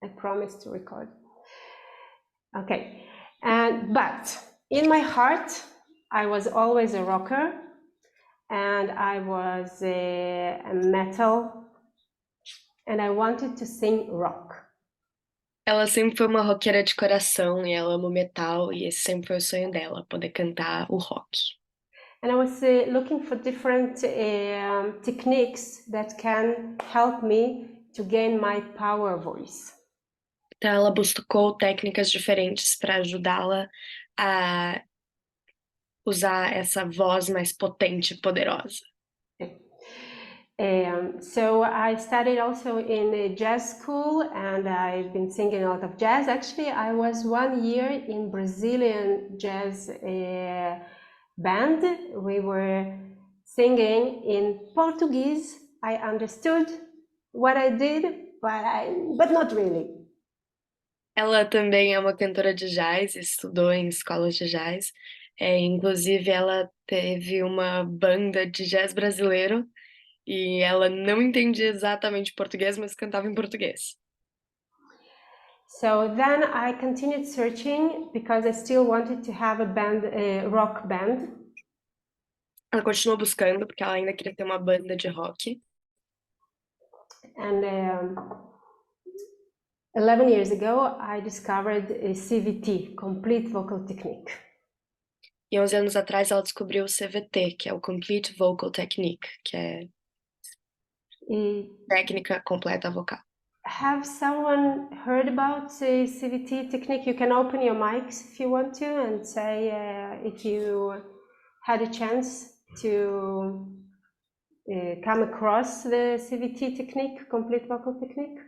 I promised to record. Okay, but in my heart, I was always a rocker, and I was a metal, and I wanted to sing rock. Ela sempre foi uma roqueira de coração e ela ama o metal e esse sempre foi o sonho dela, poder cantar o rock. And I was looking for different techniques that can help me to gain my power voice. Então ela buscou técnicas diferentes para ajudá-la a usar essa voz mais potente e poderosa. So I studied also in a jazz school, and I've been singing a lot of jazz. Actually, I was 1 year in Brazilian jazz band. We were singing in Portuguese. I understood what I did, but not really. Ela também é uma cantora de jazz, estudou em escolas de jazz. Inclusive, ela teve uma banda de jazz brasileiro e ela não entendia exatamente português, mas cantava em português. So then I continued searching because I still wanted to have a band, a rock band. Ela continuou buscando porque ela ainda queria ter uma banda de rock. And 11 years ago, I discovered a CVT, Complete Vocal Technique. E 11 anos atrás ela descobriu o CVT, que é o Complete Vocal Technique, que é Técnica Completa Vocal. Have someone heard about the CVT technique? You can open your mics if you want to and say if you had a chance to come across the CVT technique, Complete Vocal Technique.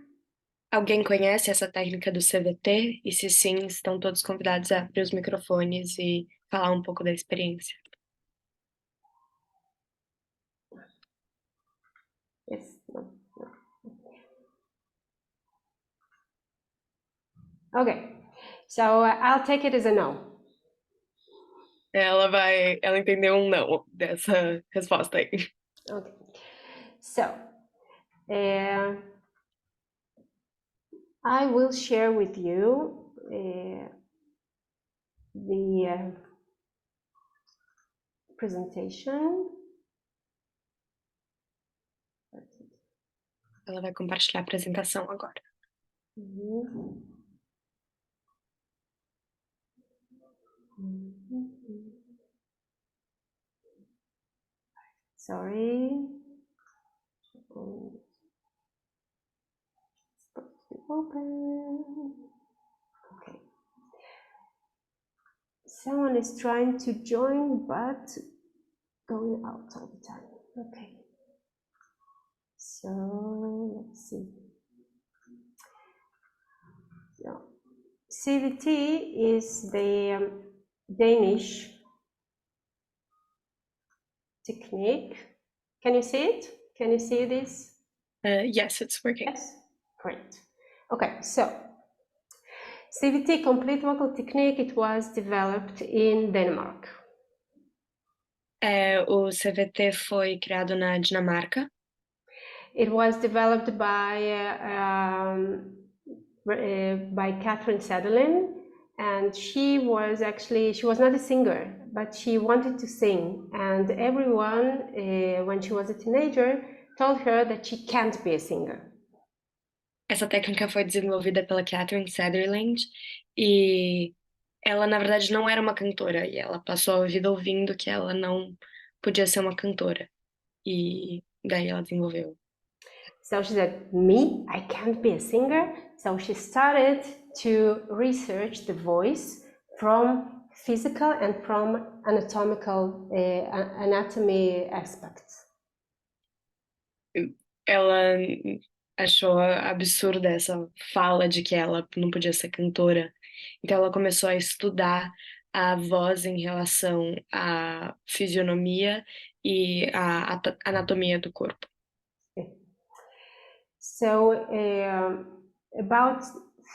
Alguém conhece essa técnica do CVT? E se sim, estão todos convidados a abrir os microfones e falar um pouco da experiência. Yes. No. Okay, so I'll take it as a no. Ela entendeu um não dessa resposta aí. Okay, so I will share with you the presentation. Ela vai compartilhar a apresentação agora. Sorry. Open. Okay. Someone is trying to join, but going out all the time. Okay. So let's see. So, CVT is the Danish technique. Can you see it? Can you see this? Yes, it's working. Yes, great. Okay, so CVT, Complete Vocal Technique, it was developed in Denmark. O CVT foi criado na Dinamarca. It was developed by Cathrine Sadolin, and she was not a singer, but she wanted to sing, and everyone, when she was a teenager, told her that she can't be a singer. Essa técnica foi desenvolvida pela Cathrine Sadolin e ela, na verdade, não era uma cantora e ela passou a vida ouvindo que ela não podia ser uma cantora e daí ela desenvolveu. So she said, me, I can't be a singer. So she started to research the voice from physical and from anatomy aspects. Ela achou absurda essa fala de que ela não podia ser cantora. Então ela começou a estudar a voz em relação à fisionomia e à anatomia do corpo. So about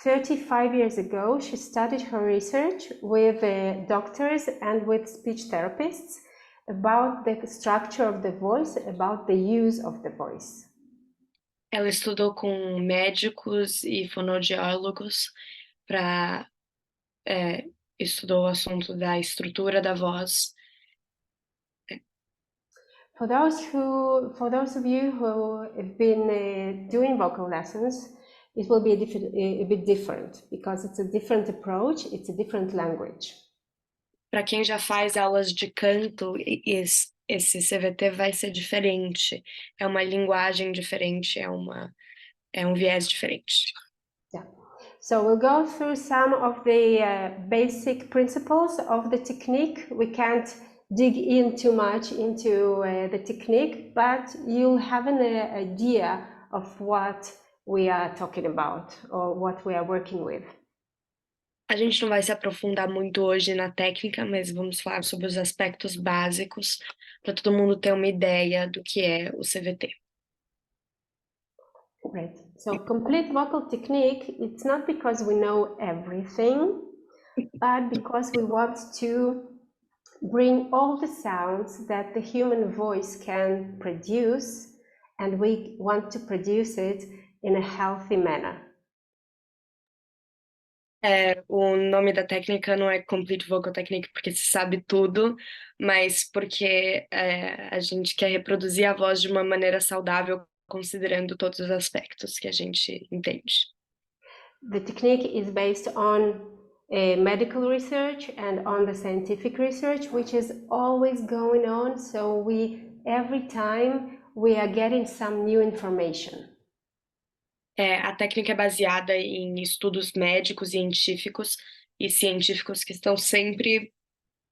35 years ago, she started her research with doctors and with speech therapists about the structure of the voice, about the use of the voice. Ela estudou com médicos e fonoaudiólogos para estudou o assunto da estrutura da voz. For those of you who have been doing vocal lessons, it will be a bit different because it's a different approach, it's a different language. Para quem já faz aulas de canto, esse CVT vai ser diferente. É uma linguagem diferente, é um viés diferente. Yeah. So we'll go through some of the basic principles of the technique. We can't dig in too much into the technique, but you'll have an idea of what we are talking about or what we are working with. A gente não vai se aprofundar muito hoje na técnica, mas vamos falar sobre os aspectos básicos para todo mundo ter uma ideia do que é o CVT. Great. So complete vocal technique, it's not because we know everything, but because we want to bring all the sounds that the human voice can produce, and we want to produce it in a healthy manner. O nome da técnica não é Complete Vocal Technique porque se sabe tudo, mas porque a gente quer reproduzir a voz de uma maneira saudável, considerando todos os aspectos que a gente entende. The technique is based on medical research and on the scientific research, which is always going on. So every time we are getting some new information. A técnica é baseada em estudos médicos e científicos que estão sempre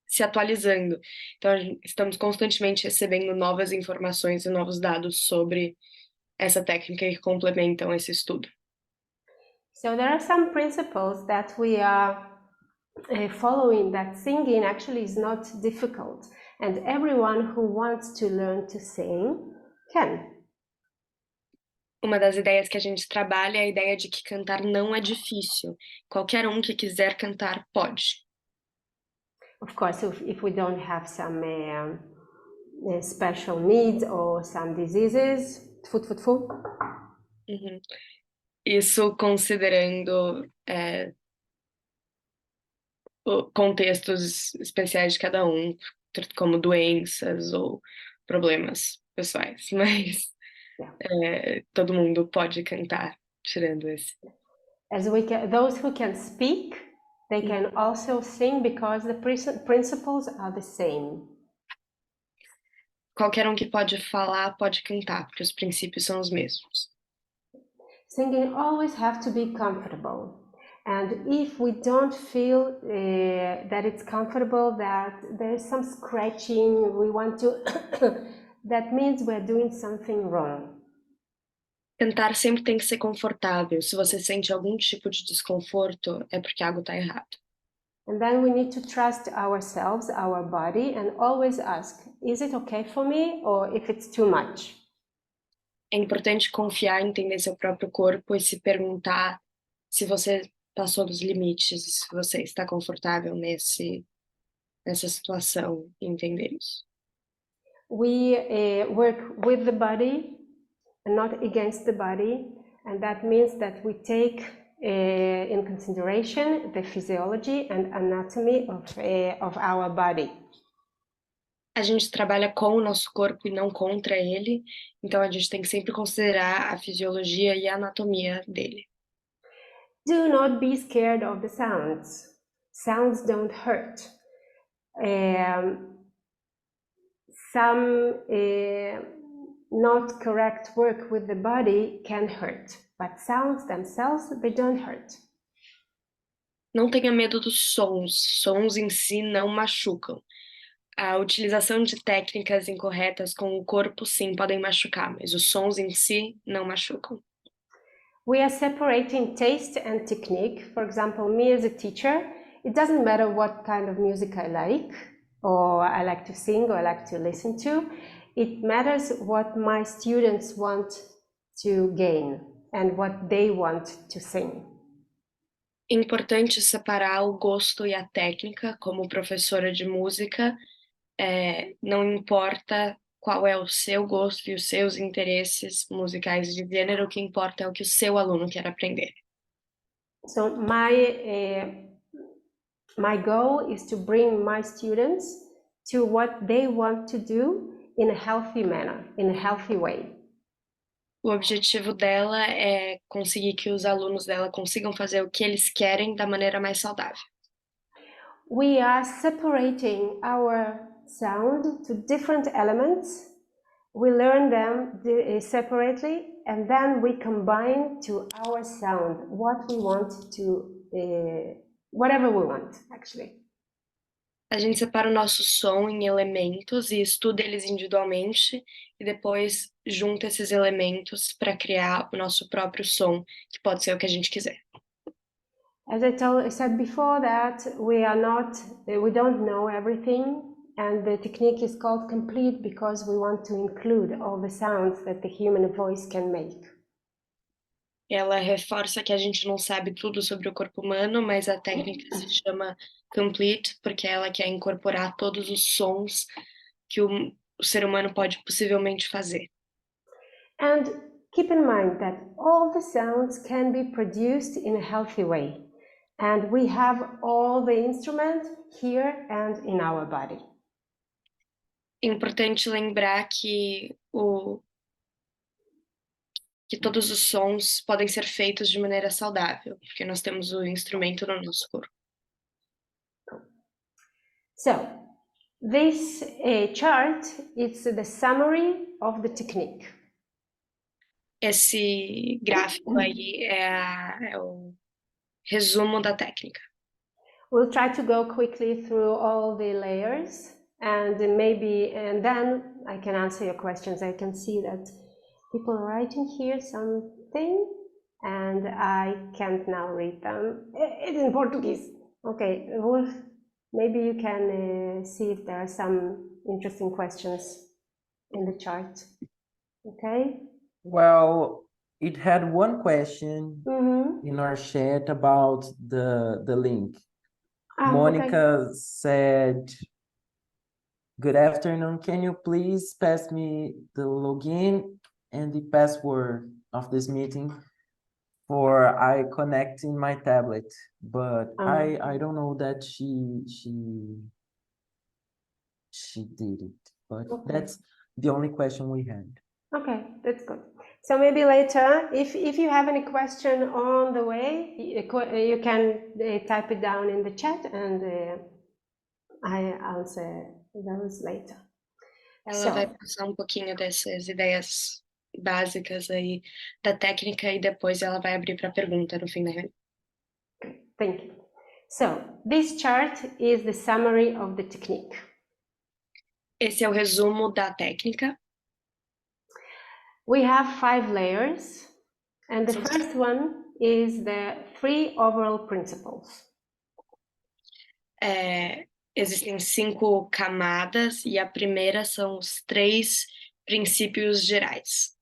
se atualizando. Então, estamos constantemente recebendo novas informações e novos dados sobre essa técnica que complementam esse estudo. So there are some principles that we are following, that singing actually is not difficult, and everyone who wants to learn to sing can. Uma das ideias que a gente trabalha é a ideia de que cantar não é difícil. Qualquer um que quiser cantar pode. Of course, if we don't have some special needs or some diseases, Uhum. Isso considerando contextos especiais de cada um, como doenças ou problemas pessoais, mas todo mundo pode cantar, tirando esse. Those who can speak, they can also sing because the principles are the same. Qualquer um que pode falar pode cantar, porque os princípios são os mesmos. Singing always have to be comfortable. And if we don't feel that it's comfortable, that there's some scratching, we want to, that means we're doing something wrong. Cantar sempre tem que ser confortável. Se você sente algum tipo de desconforto, é porque algo está errado. And then we need to trust ourselves, our body, and always ask, is it okay for me or if it's too much? É importante confiar, entender seu próprio corpo e se perguntar se você passou dos limites, se você está confortável nessa situação, e entender isso. We work with the body and not against the body, and that means that we take in consideration the physiology and anatomy of our body. A gente trabalha com o nosso corpo e não contra ele, então a gente tem que sempre considerar a fisiologia e a anatomia dele. Do not be scared of the sounds. Sounds don't hurt. Some not correct work with the body can hurt, but sounds themselves, they don't hurt. Não tenha medo dos sons. Sons em si não machucam. A utilização de técnicas incorretas com o corpo, sim, podem machucar, mas os sons em si não machucam. We are separating taste and technique. For example, me as a teacher, it doesn't matter what kind of music I like, or I like to sing, or I like to listen to. It matters what my students want to gain and what they want to sing. É importante separar o gosto e a técnica. Como professora de música, não importa qual é o seu gosto e os seus interesses musicais de gênero, o que importa é o que o seu aluno quer aprender. So my goal is to bring my students to what they want to do in a healthy manner, in a healthy way. O objetivo dela é conseguir que os alunos dela consigam fazer o que eles querem da maneira mais saudável. We are separating our sound to different elements. We learn them separately, and then we combine to our sound what we want to, whatever we want, actually. A gente separa o nosso som em elementos e estuda eles individualmente e depois junta esses elementos para criar o nosso próprio som, que pode ser o que a gente quiser. As I said before, that we don't know everything, and the technique is called complete because we want to include all the sounds that the human voice can make. Ela reforça que a gente não sabe tudo sobre o corpo humano, mas a técnica se chama complete porque ela quer incorporar todos os sons que o ser humano pode possivelmente fazer. And keep in mind that all the sounds can be produced in a healthy way. And we have all the instruments here and in our body. É importante lembrar que todos os sons podem ser feitos de maneira saudável, porque nós temos o instrumento no nosso corpo. So, this chart is the summary of the technique. Esse gráfico aí é o resumo da técnica. We'll try to go quickly through all the layers, and then I can answer your questions. I can see that people are writing here something, and I can't now read them. It's in Portuguese. Okay, Wolf, maybe you can see if there are some interesting questions in the chart. Okay? Well, it had one question in our chat about the link. Monica said, "Good afternoon. Can you please pass me the login and the password of this meeting for I connect in my tablet?" But I don't know that she did it. But that's the only question we had. Okay, that's good. So maybe later, if you have any question on the way, you can type it down in the chat, and I answer those later. Ela vai passar um pouquinho dessas ideias básicas aí da técnica e depois ela vai abrir para pergunta no fim da reunião. Thank you. So, this chart is the summary of the technique. Esse é o resumo da técnica. We have 5 layers, and the first one is the 3 overall principles. Existem 5 camadas e a primeira são os 3 princípios gerais.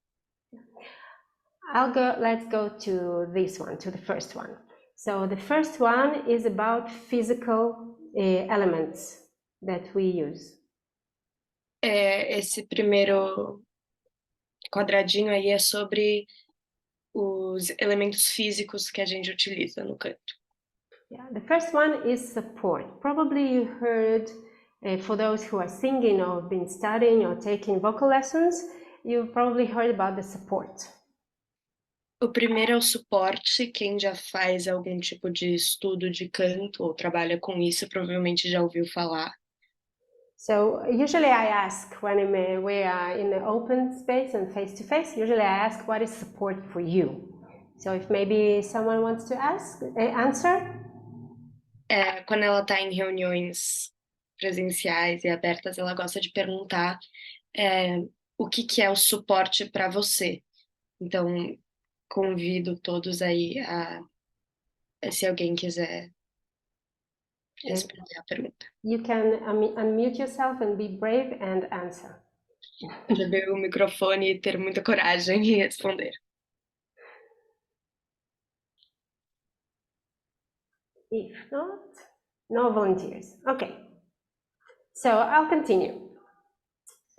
Let's go to this one, to the first one. So the first one is about physical elements that we use. Esse primeiro quadradinho aí é sobre os elementos físicos que a gente utiliza no canto. Yeah, the first one is support. Probably you heard, for those who are singing or have been studying or taking vocal lessons, you've probably heard about the support. O primeiro é o suporte. Quem já faz algum tipo de estudo de canto ou trabalha com isso provavelmente já ouviu falar. So usually I ask when we are in an open space and face-to-face, usually I ask what is support for you. So if maybe someone wants to answer. Quando ela está em reuniões presenciais e abertas, ela gosta de perguntar o que é o suporte para você. Então, convido todos aí se alguém quiser responder a pergunta. You can unmute yourself and be brave and answer. Já ver o microfone e ter muita coragem em responder. If not, no volunteers. Okay. So I'll continue.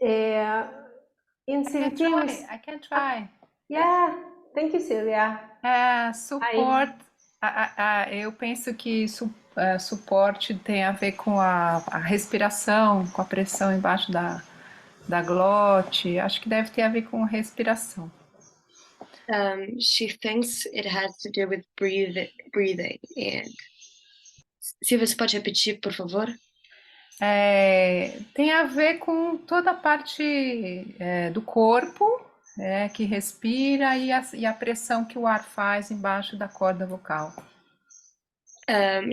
In CVT, I can try. Yeah, thank you, Silvia. Suporte. Eu penso que suporte tem a ver com a respiração, com a pressão embaixo da glote. Acho que deve ter a ver com respiração. She thinks it has to do with breathing. And Silvia, você pode repetir, por favor? Tem a ver com toda a parte do corpo, que respira e a pressão que o ar faz embaixo da corda vocal.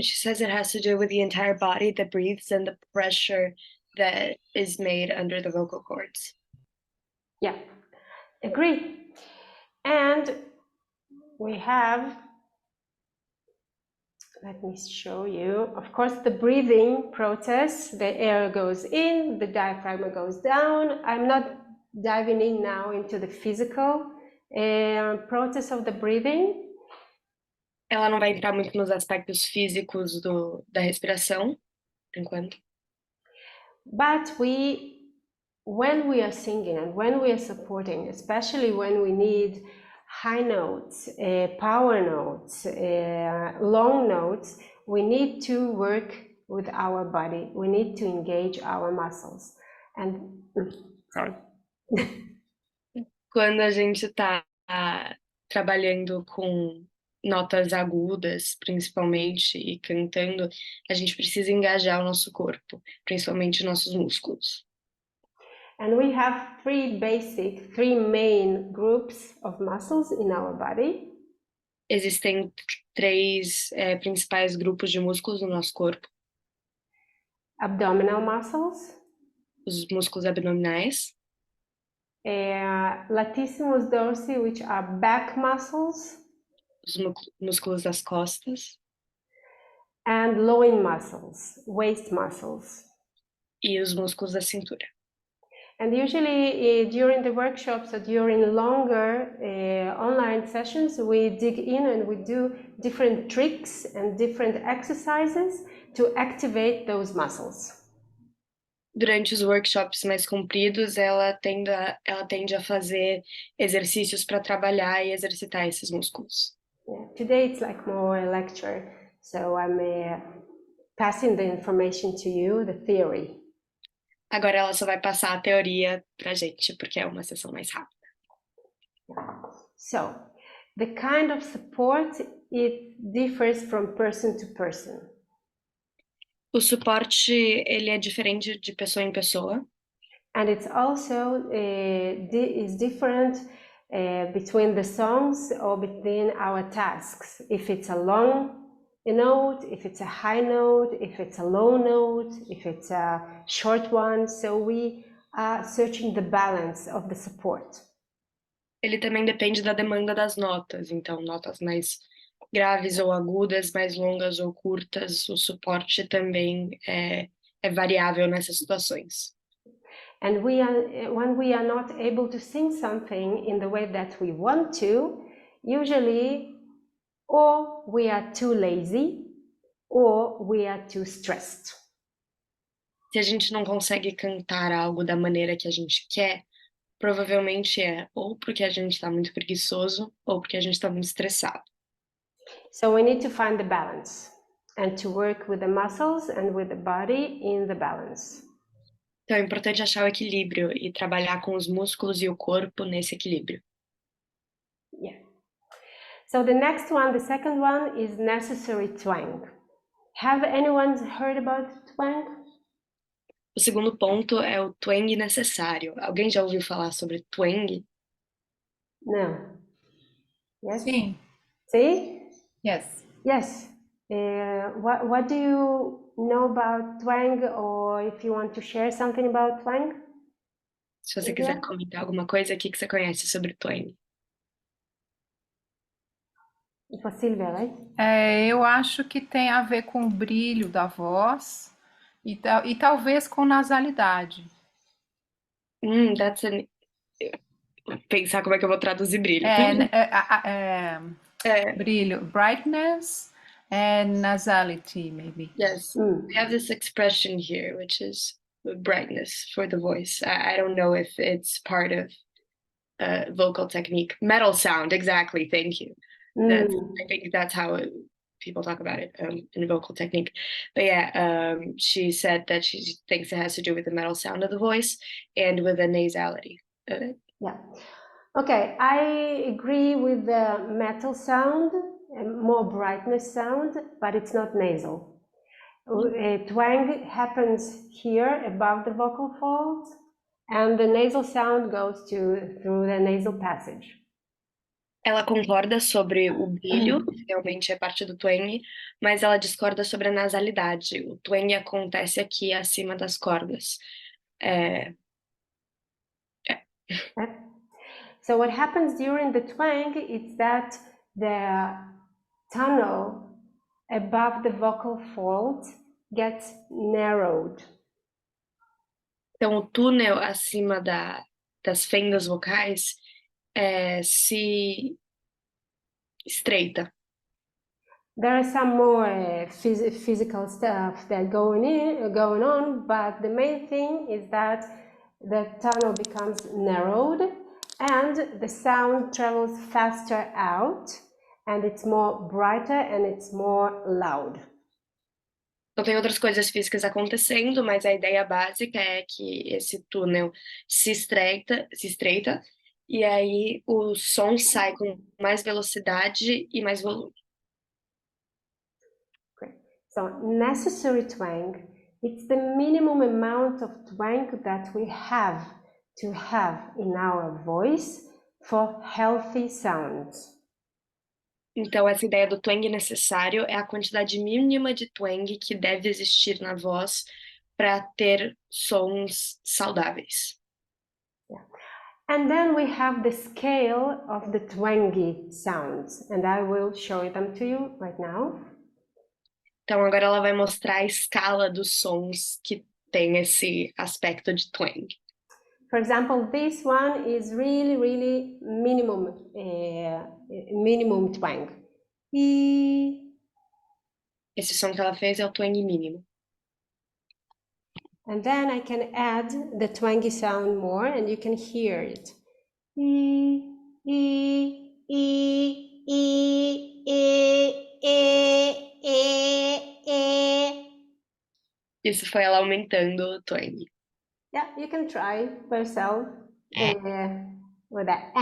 She says it has to do with the entire body that breathes and the pressure that is made under the vocal cords. Yeah, agree. And we have, let me show you, of course, the breathing process. The air goes in, the diaphragm goes down. I'm not diving in now into the physical process of the breathing. Ela não vai entrar muito nos aspectos físicos da respiração, por enquanto. But when we are singing and when we are supporting, especially when we need high notes, power notes, long notes, we need to work with our body. We need to engage our muscles. And sorry. Quando a gente está trabalhando com notas agudas, principalmente, e cantando, a gente precisa engajar o nosso corpo, principalmente nossos músculos. And we have three main groups of muscles in our body. Existem três principais grupos de músculos no nosso corpo. Abdominal muscles. Os músculos abdominais. Latissimus dorsi, which are back muscles. Os músculos das costas. And loin muscles, waist muscles. E os músculos da cintura. And usually during the workshops or during longer online sessions, we dig in and we do different tricks and different exercises to activate those muscles. Durante os workshops mais compridos, ela tende a fazer exercícios para trabalhar e exercitar esses músculos. Yeah. Today it's like more a lecture, so I'm passing the information to you, the theory. Agora ela só vai passar a teoria pra gente, porque é uma sessão mais rápida. So, the kind of support, it differs from person to person. O suporte, ele é diferente de pessoa em pessoa. And it's also is different between the songs or between our tasks. If it's a long note, if it's a high note, if it's a low note, if it's a short one. So we are searching the balance of the support. Ele também depende da demanda das notas. Então, notas mais graves ou agudas, mais longas ou curtas, o suporte também é variável nessas situações. And when we are not able to sing something in the way that we want to, usually or we are too lazy or we are too stressed. Se a gente não consegue cantar algo da maneira que a gente quer, provavelmente é ou porque a gente está muito preguiçoso ou porque a gente está muito estressado. So we need to find the balance and to work with the muscles and with the body in the balance. Então é importante achar o equilíbrio e trabalhar com os músculos e o corpo nesse equilíbrio. Yeah. So the next one, the second one, is necessary twang. Have anyone heard about twang? O segundo ponto é o twang necessário. Alguém já ouviu falar sobre twang? No. Yes? Sim. See? Yes. Yes. What do you know about twang, or if you want to share something about twang? Se você quiser comentar alguma coisa, o que você conhece sobre twang? For Silvia, right? Eu acho que tem a ver com o brilho da voz e talvez com nasalidade. Pensar como é que eu vou traduzir brilho. Brilho, brightness and nasality, maybe. Yes, we have this expression here, which is brightness for the voice. I don't know if it's part of vocal technique. Metal sound, exactly, thank you. I think that's how people talk about it in vocal technique. But yeah, she said that she thinks it has to do with the metal sound of the voice and with the nasality of it. Yeah. Okay, I agree with the metal sound, more brightness sound, but it's not nasal. Twang happens here above the vocal folds, and the nasal sound goes through the nasal passage. Ela concorda sobre o brilho, que realmente é parte do twang, mas ela discorda sobre a nasalidade. O twang acontece aqui acima das cordas. So what happens during the twang is that the tunnel above the vocal folds gets narrowed. Então, o túnel acima das fendas vocais se estreita. There are some more physical stuff that going on, but the main thing is that the tunnel becomes narrowed and the sound travels faster out, and it's more brighter and it's more loud. Então tem outras coisas físicas acontecendo, mas a ideia básica é que esse túnel se estreita e aí o som sai com mais velocidade e mais volume. Okay. So necessary twang, it's the minimum amount of twang that we have to have in our voice for healthy sounds. Então, essa ideia do twang necessário é a quantidade mínima de twang que deve existir na voz para ter sons saudáveis. Yeah. And then we have the scale of the twangy sounds, and I will show them to you right now. Então, agora ela vai mostrar a escala dos sons que tem esse aspecto de twang. For example, this one is really minimum twang. Esse som que ela fez é o twang mínimo. And then I can add the twangy sound more, and you can hear it. Isso foi ela aumentando o twang. Yeah, you can try by yourself with that.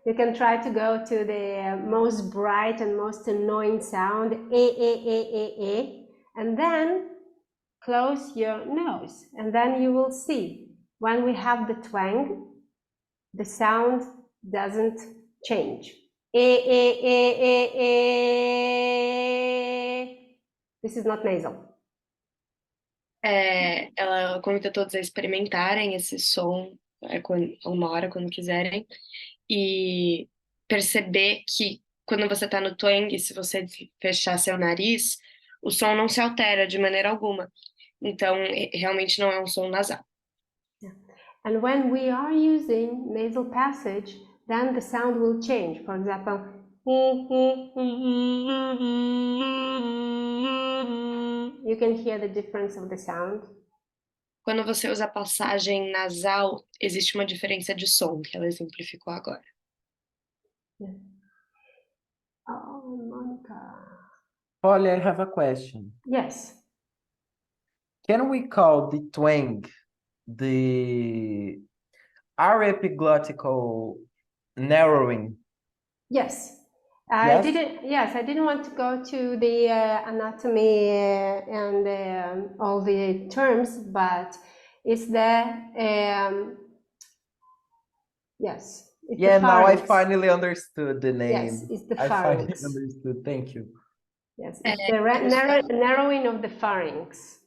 You can try to go to the most bright and most annoying sound, and then close your nose, and then you will see when we have the twang, the sound doesn't change. This is not nasal. Ela convida todos a experimentarem esse som uma hora, quando quiserem, e perceber que quando você está no twang, se você fechar seu nariz, o som não se altera de maneira alguma. Então, realmente não é um som nasal. Yeah. And when we are using nasal passage, then the sound will change. For example, you can hear the difference of the sound. Quando você usa passagem nasal, existe uma diferença de som, que ela exemplificou agora. Yeah. Oh, Monica. Polly, I have a question. Yes. Can we call the twang the epiglottical narrowing? Yes. Yes? I didn't want to go to the anatomy and all the terms, but it's the yes. It's Yeah, the now I pharynx. finally understood the name. Yes, it's the I finally pharynx. understood. Thank you. Yes, it's the narrowing of the pharynx.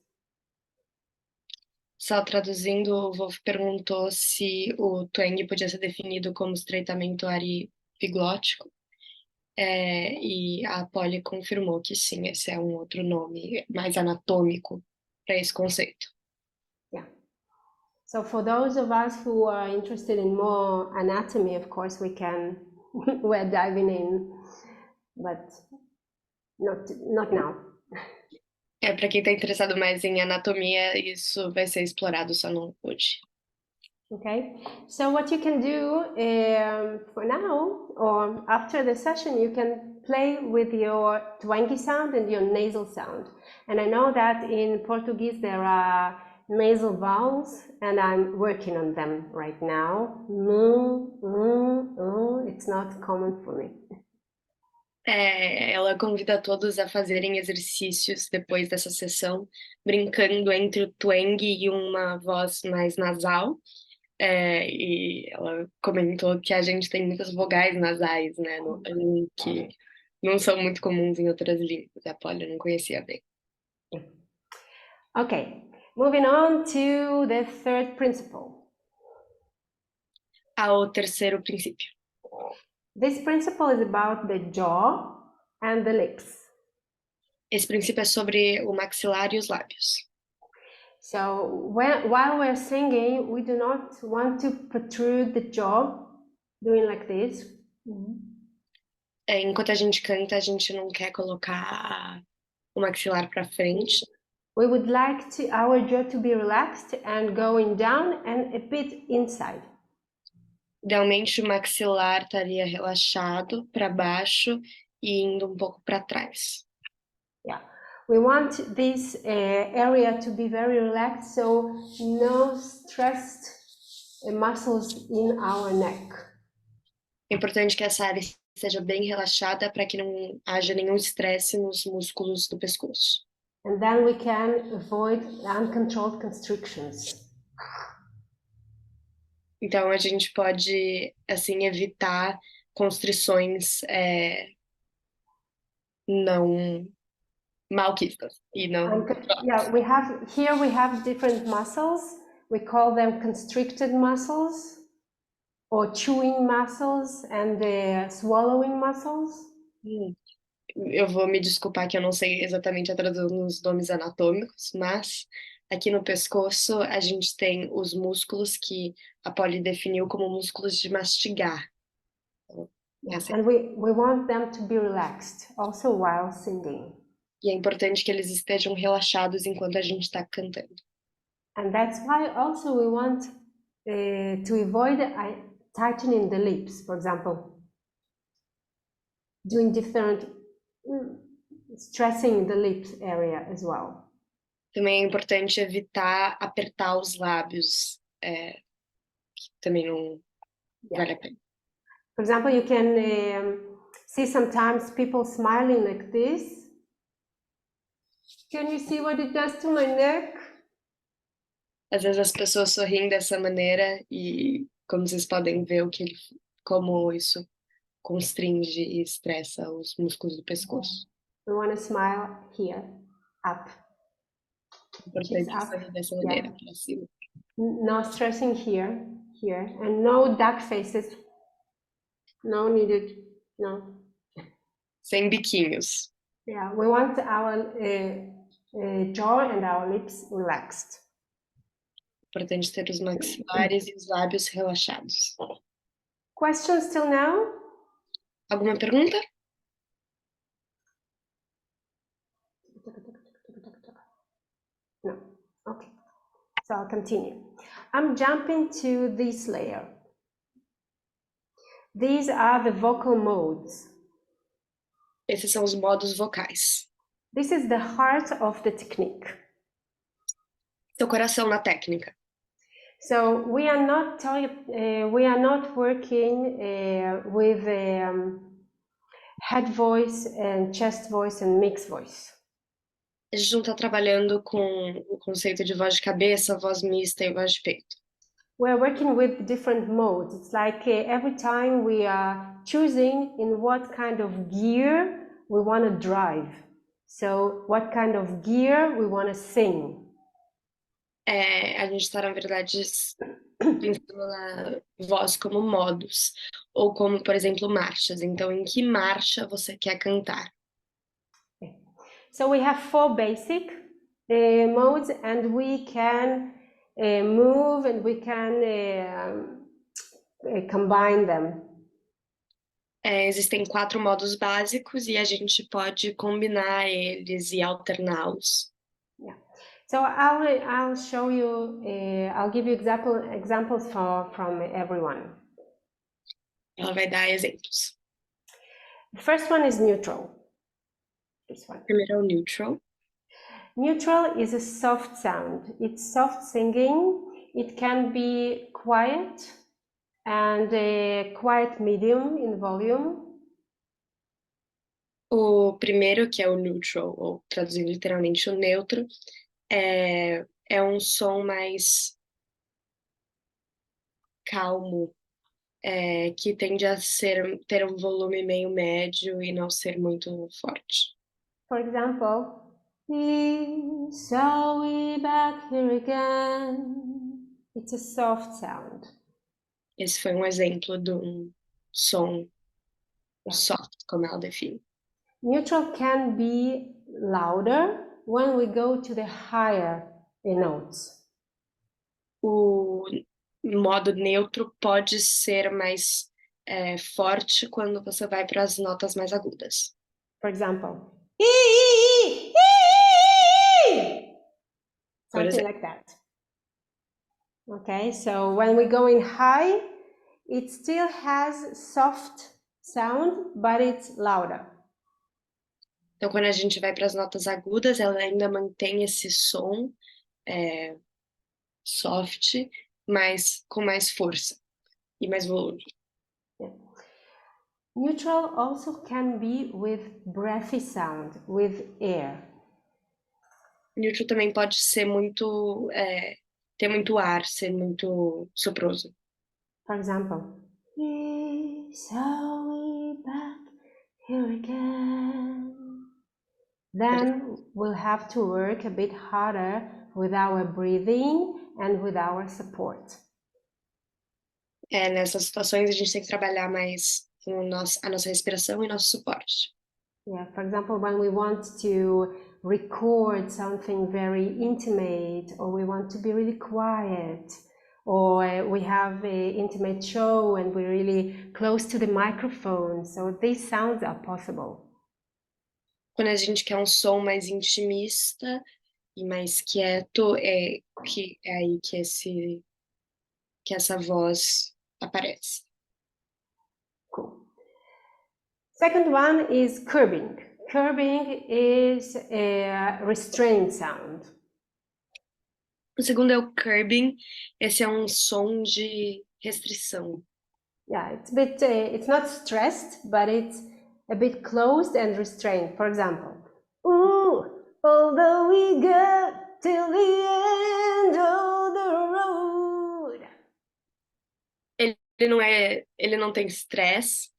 Só traduzindo, o Wolf perguntou se o twang podia ser definido como estreitamento epiglótico, e a Polly confirmou que sim, esse é um outro nome mais anatômico para esse conceito. Yeah. So for those of us who are interested in more anatomy, of course we're diving in, but not now. Para quem está interessado mais em anatomia, isso vai ser explorado só no hoje. Okay, so what you can do for now or after the session, you can play with your twangy sound and your nasal sound. And I know that in Portuguese there are nasal vowels, and I'm working on them right now. It's not common for me. Ela convida todos a fazerem exercícios depois dessa sessão, brincando entre o twang e uma voz mais nasal. E ela comentou que a gente tem muitas vogais nasais, né, que não são muito comuns em outras línguas. A Polly não conhecia bem. Okay, moving on to the third principle. Ao terceiro princípio. This principle is about the jaw and the lips. Esse princípio é sobre o maxilar e os lábios. So while we're singing, we do not want to protrude the jaw, doing like this. Enquanto a gente canta, a gente não quer colocar o maxilar para frente. We would like our jaw to be relaxed and going down and a bit inside. Idealmente, o maxilar estaria relaxado para baixo e indo um pouco para trás. Yeah, we want this area to be very relaxed, so no stressed muscles in our neck. É importante que essa área seja bem relaxada para que não haja nenhum estresse nos músculos do pescoço. And then we can avoid uncontrolled constrictions. Então a gente pode assim evitar constrições não malquistas e não. Yeah, we have different muscles. We call them constricted muscles, or chewing muscles, and the swallowing muscles. Eu vou me desculpar que eu não sei exatamente a tradução dos nomes anatômicos, mas aqui no pescoço a gente tem os músculos que a Polly definiu como músculos de mastigar. And we want them to be relaxed also while singing. E é importante que eles estejam relaxados enquanto a gente está cantando. And that's why also we want to avoid tightening the lips, for example, doing different stressing the lips area as well. Também é importante evitar apertar os lábios, que também não vale a pena. For example, you can see sometimes people smiling like this. Can you see what it does to my neck? Às vezes as pessoas sorriem dessa maneira e, como vocês podem ver, como isso constringe e estressa os músculos do pescoço. We want to smile here, up. É importante sorrir dessa maneira, para cima. No stressing here, and no duck faces. No needed, no. Sem biquinhos. Yeah, we want our jaw and our lips relaxed. Importante ter os maxilares e os lábios relaxados. Questions till now? Alguma pergunta? No. Okay. So I'll continue. I'm jumping to this layer. These are the vocal modes. Esses são os modos vocais. This is the heart of the technique. Seu coração na técnica. So we are not working with head voice and chest voice and mixed voice. A gente não está trabalhando com o conceito de voz de cabeça, voz mista e voz de peito. We're working with different modes. It's like every time we are choosing in what kind of gear we want to drive. So what kind of gear we want to sing. A gente está, na verdade, pensando na voz como modos, ou como, por exemplo, marchas. Então, em que marcha você quer cantar? So we have 4 basic modes, and we can move and we can combine them. Existem 4 modos básicos e a gente pode combinar eles e alterná-los. So I'll show you, I'll give you examples from everyone. Ela vai dar exemplos. The first one is neutral. This one. Primeiro é o neutral. Neutral is a soft sound. It's soft singing. It can be quiet and quite medium in volume. O primeiro, que é o neutral, ou traduzindo literalmente o neutro, é um som mais calmo, que tende a ter um volume meio médio e não ser muito forte. For example, so we back here again. It's a soft sound. Esse foi um exemplo de um som soft, como ela define. Neutral can be louder when we go to the higher notes. O modo neutro pode ser mais forte quando você vai para as notas mais agudas. For example, something like that. Okay, so when we go in high, it still has soft sound, but it's louder. Então, quando a gente vai para as notas agudas, ela ainda mantém esse som soft, mas com mais força e mais volume. Yeah. Neutral also can be with breathy sound, with air. Neutral também pode ser muito, ter muito ar, ser muito soproso. For example, so we back here again. Then we'll have to work a bit harder with our breathing and with our support. Nessas situações, a gente tem que trabalhar mais com a nossa respiração e nosso suporte. Yeah, for example, when we want to record something very intimate, or we want to be really quiet, or we have an intimate show and we're really close to the microphone, so these sounds are possible. Quando a gente quer um som mais intimista e mais quieto, é aí que essa voz aparece. Cool. Second one is curbing. Curbing is a restrained sound. O segundo é o curbing. Esse é um som de restrição. Yeah, it's a bit, it's not stressed, but it's a bit closed and restrained. For example, ooh, although we get till the end of the road. Ele não tem stress,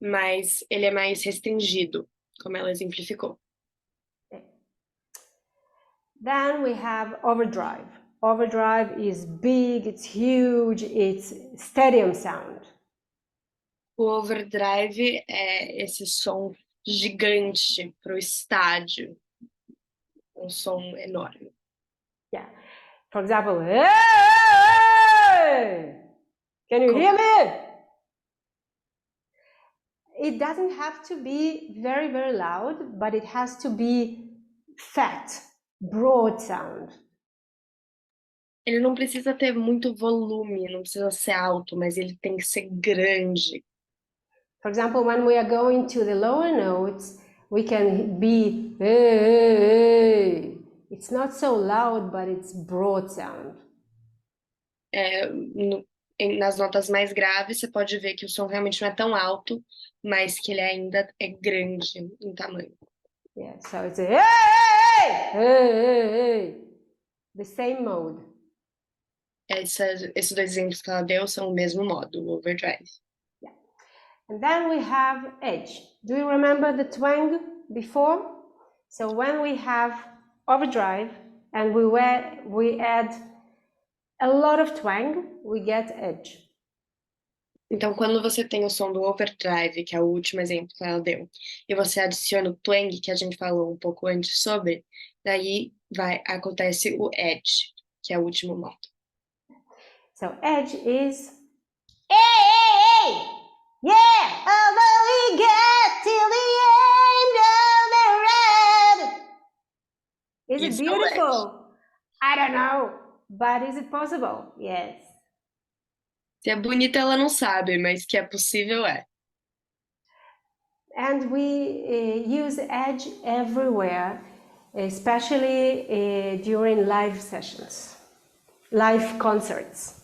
mas ele é mais restringido, como ela exemplificou. Then we have overdrive. Overdrive is big, it's huge, it's stadium sound. O overdrive é esse som gigante para o estádio, um som enorme. Yeah. For example, hey! Can you hear me? It doesn't have to be very, very loud, but it has to be fat, broad sound. Ele não precisa ter muito volume, não precisa ser alto, mas ele tem que ser grande. For example, when we are going to the lower notes, we can be hey. It's not so loud, but it's broad sound. Nas notas mais graves, você pode ver que o som realmente não é tão alto, mas que ele ainda é grande em tamanho. Yeah, so it's a hey. The same mode. Esses dois exemplos que ela deu são o mesmo modo, o overdrive. Yeah. And then we have edge. Do you remember the twang before? So when we have overdrive and we add a lot of twang, we get edge. Então, quando você tem o som do overdrive, que é o último exemplo que ela deu, e você adiciona o twang, que a gente falou um pouco antes sobre, daí acontece o edge, que é o último modo. So edge is hey. Yeah, although we get till the end of the road. Is it beautiful? I don't know, but is it possible? Yes. Se é bonita, ela não sabe, mas que é possível é. And we use edge everywhere, especially during live sessions, live concerts.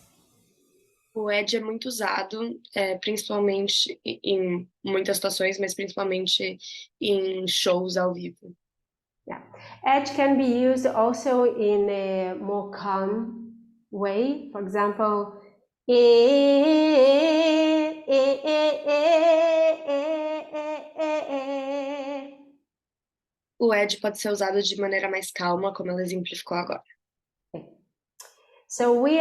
O edge é muito usado, principalmente em muitas situações, mas principalmente em shows ao vivo. Yeah. Edge can be used also in a more calm way. For example, O edge pode ser usado de maneira mais calma, como ela exemplificou agora. So we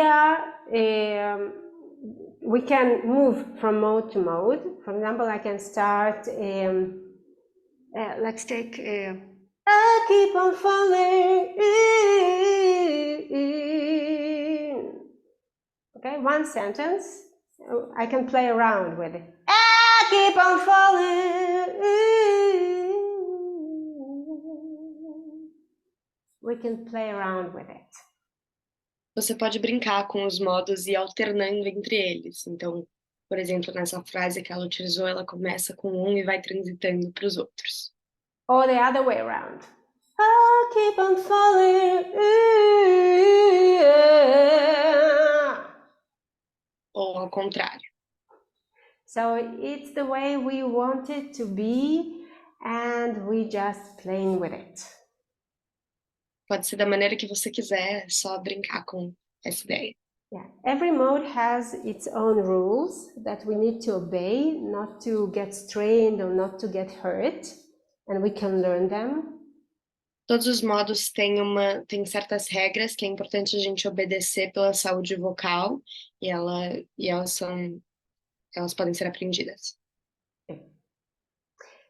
can move from mode to mode. For example, I can start. Let's take. I keep on falling. Okay, one sentence. I can play around with it. I keep on falling. We can play around with it. Você pode brincar com os modos e ir alternando entre eles. Então, por exemplo, nessa frase que ela utilizou, ela começa com um e vai transitando para os outros. Or the other way around. I keep on falling. Ou ao contrário. So it's the way we want it to be, and we just playing with it. Pode ser da maneira que você quiser, é só brincar com essa ideia. Yeah. Every mode has its own rules that we need to obey, not to get strained or not to get hurt, and we can learn them. Todos os modos têm certas regras que é importante a gente obedecer pela saúde vocal e elas podem ser aprendidas.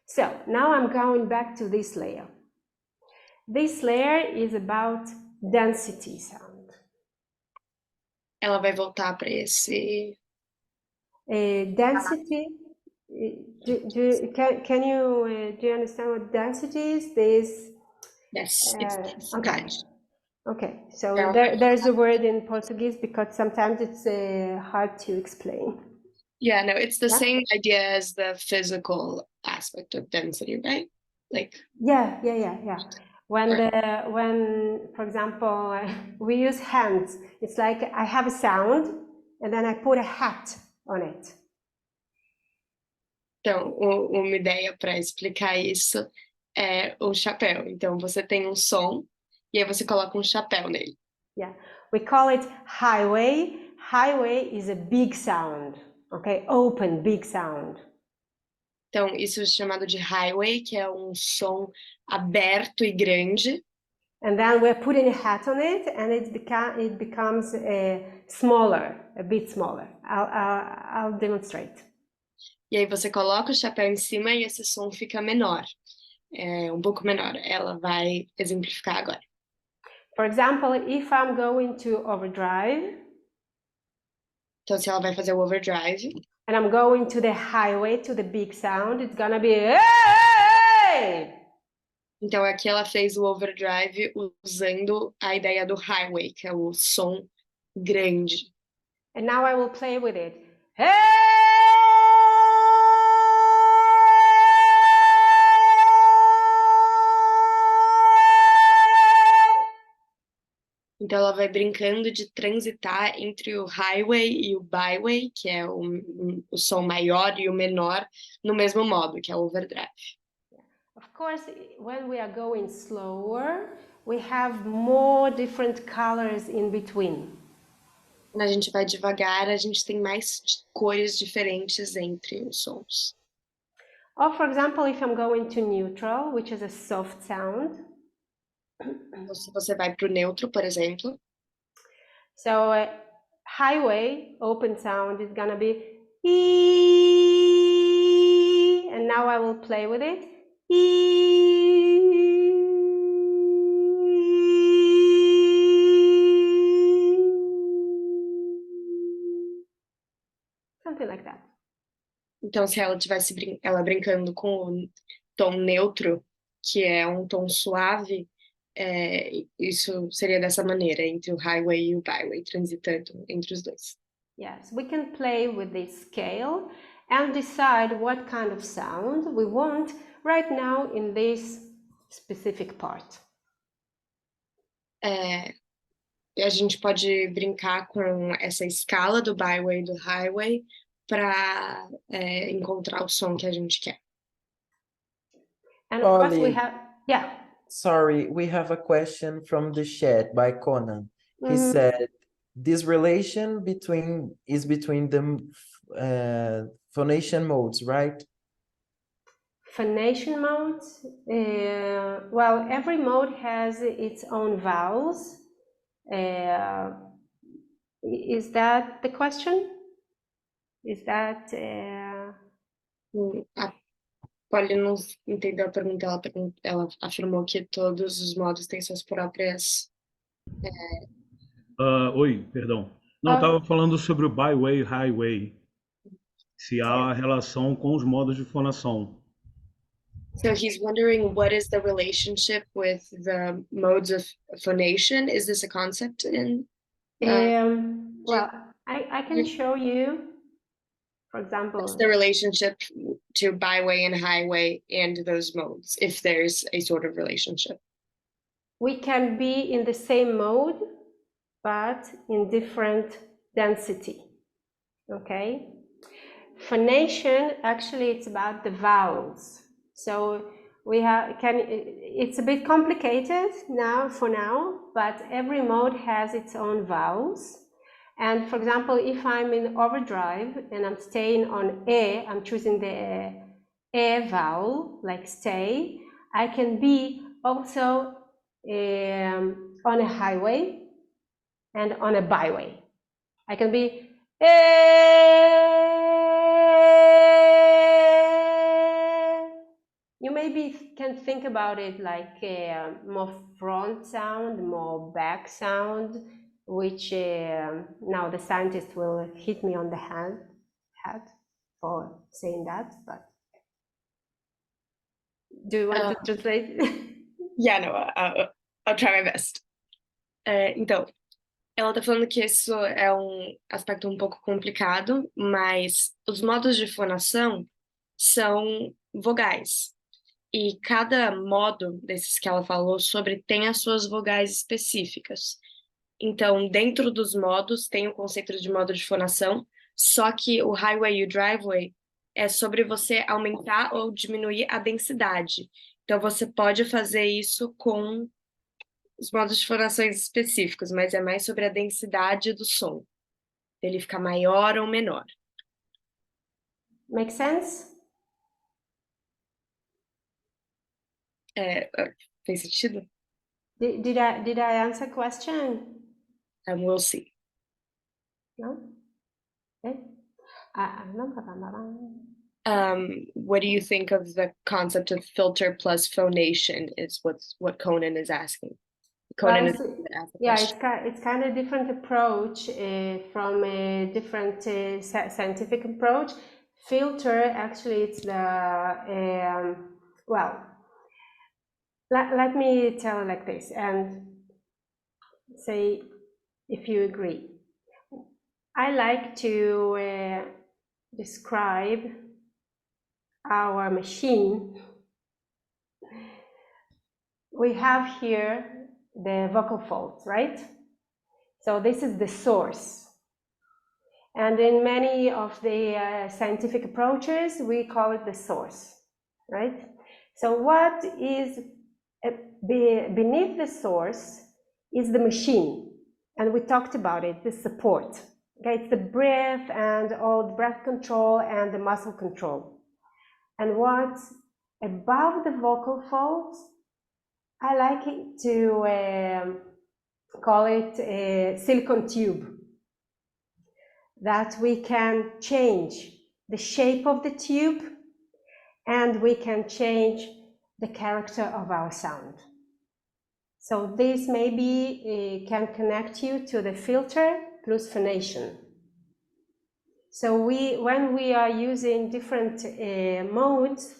So now I'm going back to this layer. This layer is about density sound. Ela vai voltar para esse... Density, can you do you understand what density is? This. Yes, Okay. Okay, so there's a word in Portuguese because sometimes it's hard to explain. Yeah, no, it's the same idea as the physical aspect of density, right? Like. Yeah. When, for example, we use hands, it's like I have a sound and then I put a hat on it. Então, uma ideia para explicar isso é o chapéu. Então, você tem um som e aí você coloca um chapéu nele. Yeah, we call it highway. Highway is a big sound, okay? Open, big sound. Então, isso é chamado de highway, que é um som aberto e grande. And then we're putting a hat on it, and it becomes smaller, a bit smaller. I'll demonstrate. E aí você coloca o chapéu em cima e esse som fica menor, um pouco menor. Ela vai exemplificar agora. For example, if I'm going to overdrive. Então, se ela vai fazer o overdrive. And I'm going to the highway, to the big sound, it's gonna be hey! Então, aqui ela fez o overdrive usando a ideia do highway, que é o som grande. And now I will play with it. Hey! Então, ela vai brincando de transitar entre o highway e o byway, que é o som maior e o menor, no mesmo modo, que é o overdrive. Of course, when we are going slower, we have more different colors in between. Quando a gente vai devagar, a gente tem mais cores diferentes entre os sons. Or, for example, if I'm going to neutral, which is a soft sound. Se você vai para o neutro, por exemplo. So, highway, open sound is gonna be E, and now I will play with it. E. Something like that. Então, se ela tivesse ela brincando com o tom neutro, que é um tom suave, isso seria dessa maneira, entre o highway e o byway, transitando entre os dois. Yes, we can play with this scale and decide what kind of sound we want right now in this specific part. E a gente pode brincar com essa escala do byway e do highway para encontrar o som que a gente quer. And of course we Polly, have, yeah. sorry, we have a question from the chat by Conan. He said, this relation is between the phonation modes, right? Phonation modes, well, every mode has its own vowels. Is that the question? Is that... A Polly não entendeu a pergunta, ela afirmou que todos os modos têm suas próprias... Oi, perdão. Não, estava falando sobre o byway e highway. Se há relação com os modos de fonação. So he's wondering what is the relationship with the modes of phonation? Is this a concept in... well, I can show you, for example... What's the relationship to byway and highway and those modes, if there's a sort of relationship? We can be in the same mode, but in different density, okay? Phonation, actually, it's about the vowels. So we have, it's a bit complicated for now, but every mode has its own vowels. And for example, if I'm in overdrive and I'm staying on E, I'm choosing the E vowel, like stay, I can be also on a highway and on a byway. I can be you maybe can think about it like a more front sound, more back sound, which now the scientist will hit me on the head for saying that, but do you want to translate? Yeah, no, I'll try my best. Então, ela tá falando que isso é um aspecto um pouco complicado, mas os modos de fonação são vogais. E cada modo desses que ela falou sobre tem as suas vogais específicas. Então, dentro dos modos, tem o conceito de modo de fonação, só que o highway e o driveway é sobre você aumentar ou diminuir a densidade. Então, você pode fazer isso com os modos de fonações específicos, mas é mais sobre a densidade do som. Ele fica maior ou menor. Make sense? Fez sentido? Did I answer the question? We'll see. No? Okay. What do you think of the concept of filter plus phonation is what Conan is asking. Conan is it's kind of different approach from a different scientific approach. Filter, actually, it's the, well, let me tell like this and say if you agree. I like to describe our machine. We have here the vocal folds, right? So this is the source. And in many of the scientific approaches, we call it the source, right? So what is beneath the source is the machine. And we talked about it, the support. Okay, it's the breath and all the breath control and the muscle control. And what's above the vocal folds, I like it to call it a silicone tube, that we can change the shape of the tube and we can change the character of our sound. So this maybe can connect you to the filter plus phonation. So when we are using different modes,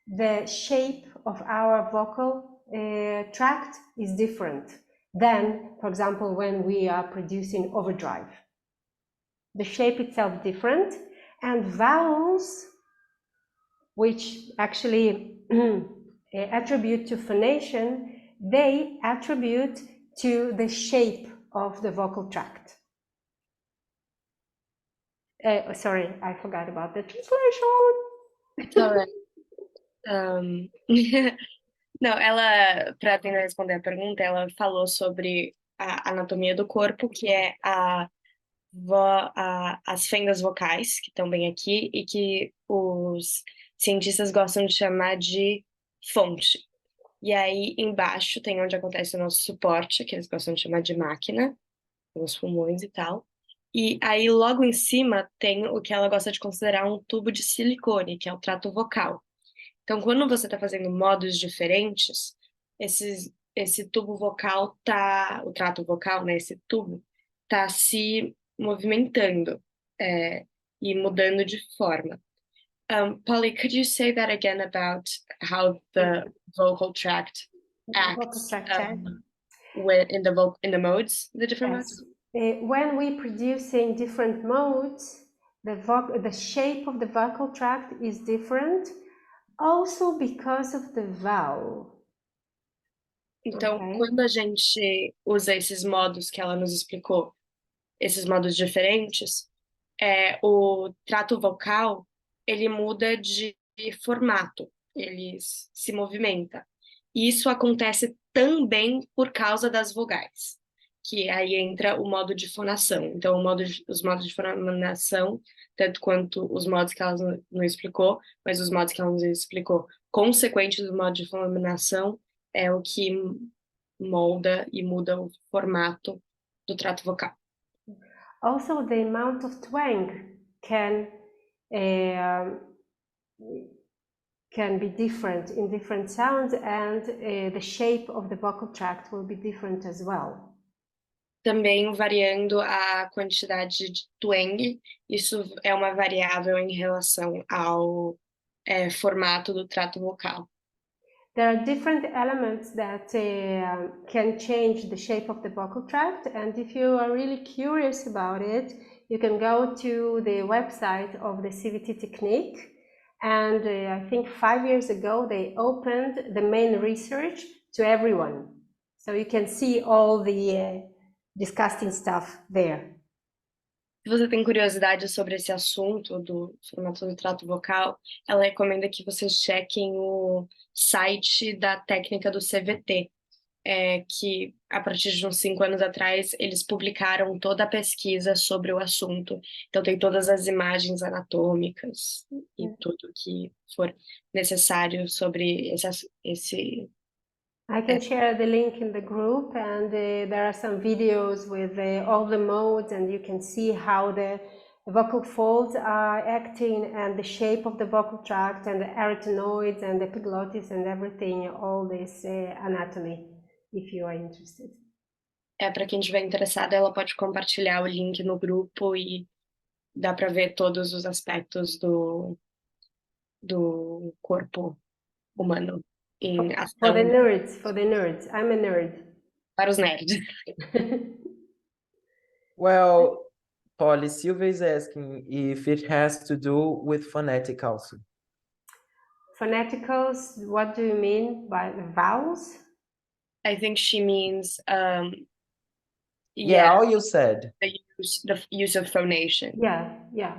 the shape of our vocal tract is different than, for example, when we are producing overdrive. The shape itself different, and vowels, which actually attribute to phonation, they attribute to the shape of the vocal tract. Sorry, I forgot about the translation. It's all right. Não, ela, para tentar responder a pergunta, ela falou sobre a anatomia do corpo, que é as fendas vocais, que estão bem aqui, e que os cientistas gostam de chamar de fonte. E aí, embaixo, tem onde acontece o nosso suporte, que eles gostam de chamar de máquina, os pulmões e tal. E aí, logo em cima, tem o que ela gosta de considerar um tubo de silicone, que é o trato vocal. Então, quando você está fazendo modos diferentes, esse tubo vocal o trato vocal, né, esse tubo, tá se movimentando e mudando de forma. Polly, could you say that again about how the vocal tract acts in the modes, the different modes? When we produce in different modes, the shape of the vocal tract is different. Also because of the vowel. Então, quando a gente usa esses modos que ela nos explicou, esses modos diferentes, o trato vocal, ele muda de formato, ele se movimenta. E isso acontece também por causa das vogais, que aí entra o modo de fonação. Então, os modos de fonação, tanto quanto os modos que ela não explicou, mas os modos que ela nos explicou, consequentes do modo de fonação, é o que molda e muda o formato do trato vocal. Also, the amount of twang can be different in different sounds, and the shape of the vocal tract will be different as well. Também variando a quantidade de twang, isso é uma variável em relação ao formato do trato vocal. There are different elements that can change the shape of the vocal tract, and if you are really curious about it, you can go to the website of the CVT Technique, and I think 5 years ago they opened the main research to everyone, so you can see all the disgusting stuff there. Se você tem curiosidade sobre esse assunto do formato do trato vocal, ela recomenda que vocês chequem o site da técnica do CVT, que a partir de uns 5 anos atrás eles publicaram toda a pesquisa sobre o assunto. Então tem todas as imagens anatômicas e tudo que for necessário sobre esse I can share the link in the group, and there are some videos with all the modes, and you can see how the vocal folds are acting, and the shape of the vocal tract, and the arytenoids, and the epiglottis, and everything, all this anatomy, if you are interested. Para quem estiver interessado, ela pode compartilhar o link no grupo e dá para ver todos os aspectos do corpo humano. For the nerds, I'm a nerd. Para os nerds. Well, Polly, Silvia is asking if it has to do with phonetic also. Phoneticals, what do you mean by the vowels? I think she means all you said. The use of phonation. Yeah.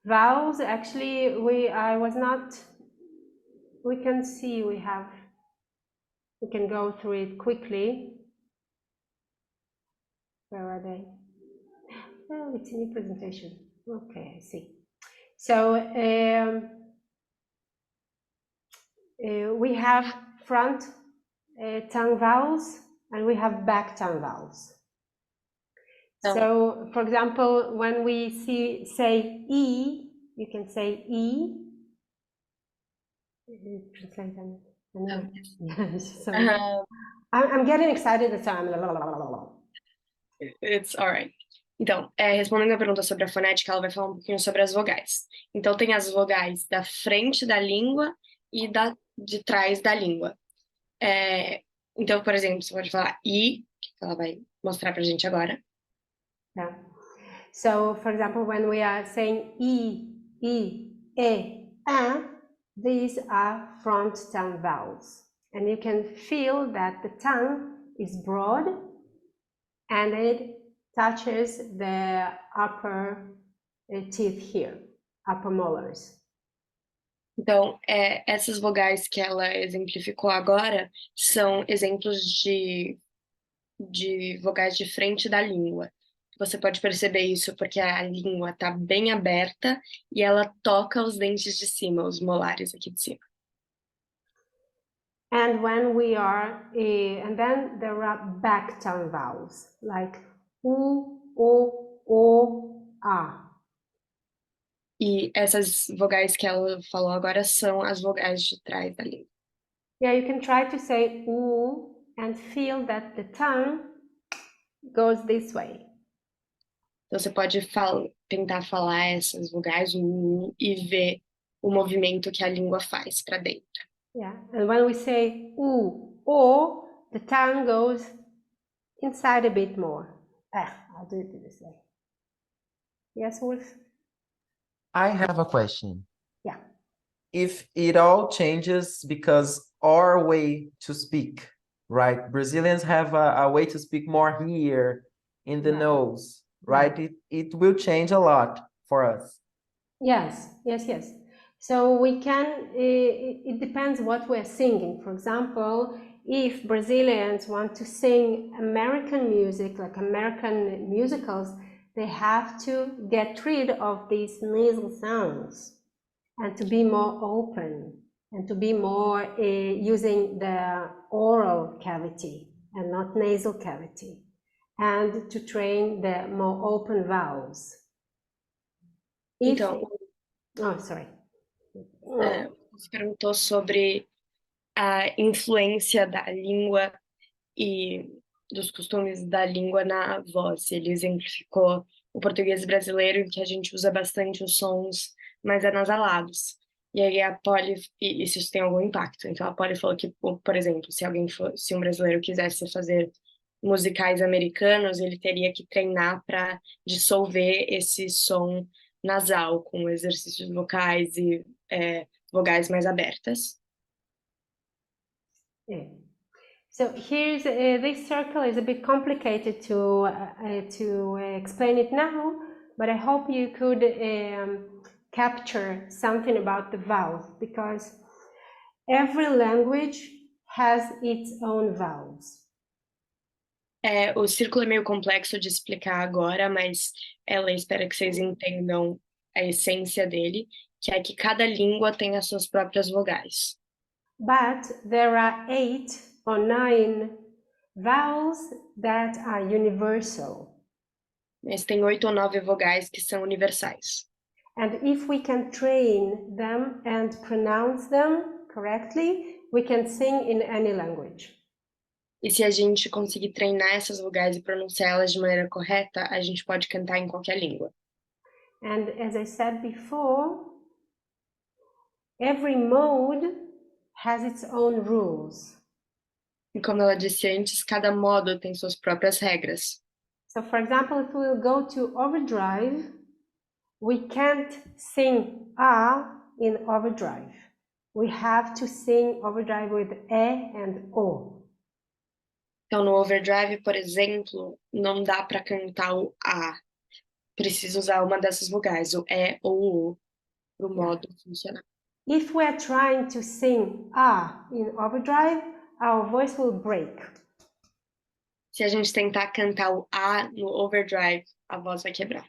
Vowels, actually, we can see we can go through it quickly. Where are they? Oh, it's a new presentation. Okay, I see. So we have front tongue vowels and we have back tongue vowels. So, for example, when we say E, you can say E. Translate them. I'm getting excited this time. It's all right. Então, respondendo a pergunta sobre a fonética, ela vai falar um pouquinho sobre as vogais. Então, tem as vogais da frente da língua e de trás da língua. Então, por exemplo, você pode falar I, que ela vai mostrar pra gente agora. Yeah. So, for example, when we are saying E, E, A, these are front tongue vowels. And you can feel that the tongue is broad and it touches the upper teeth here, upper molars. Então, essas vogais que ela exemplificou agora são exemplos de vogais de frente da língua. Você pode perceber isso porque a língua está bem aberta e ela toca os dentes de cima, os molares aqui de cima. And when we are, and then there are back tongue vowels, like U, O, A. E essas vogais que ela falou agora são as vogais de trás da língua. Yeah, you can try to say U and feel that the tongue goes this way. Então você pode tentar falar essas vogais e ver o movimento que a língua faz para dentro. Yeah, and when we say U, O, the tongue goes inside a bit more. I'll do it this way. Yes, Wolf? I have a question. Yeah. If it all changes because our way to speak, right? Brazilians have a way to speak more here in the nose, right? It will change a lot for us. Yes. So we can, it depends what we're singing. For example, if Brazilians want to sing American music, like American musicals, they have to get rid of these nasal sounds and to be more open and to be more using the oral cavity and not nasal cavity, and to train the more open vowels. Então, sorry. Você perguntou sobre a influência da língua e dos costumes da língua na voz. Ele exemplificou o português brasileiro, em que a gente usa bastante os sons mais anasalados. E aí a Polly, e isso tem algum impacto. Então a Polly falou que, por exemplo, se um brasileiro quisesse fazer musicais americanos, ele teria que treinar para dissolver esse som nasal, com exercícios vocais e vogais mais abertas. Yeah. So here's this circle is a bit complicated to explain it now, but I hope you could capture something about the vowels, because every language has its own vowels. O círculo é meio complexo de explicar agora, mas ela espera que vocês entendam a essência dele, que é que cada língua tem as suas próprias vogais. But there are 8 or 9 vowels that are universal. Mas tem 8 ou 9 vogais que são universais. And if we can train them and pronounce them correctly, we can sing in any language. E se a gente conseguir treinar essas vogais e pronunciá-las de maneira correta, a gente pode cantar em qualquer língua. And as I said before, every mode has its own rules. E como ela disse antes, cada modo tem suas próprias regras. So, for example, if we will go to overdrive, we can't sing A in overdrive. We have to sing overdrive with E and O. Então, no overdrive, por exemplo, não dá para cantar o A. Precisa usar uma dessas vogais, o E ou o O, para o modo funcionar. If we are trying to sing A in overdrive, our voice will break. Se a gente tentar cantar o A no overdrive, a voz vai quebrar.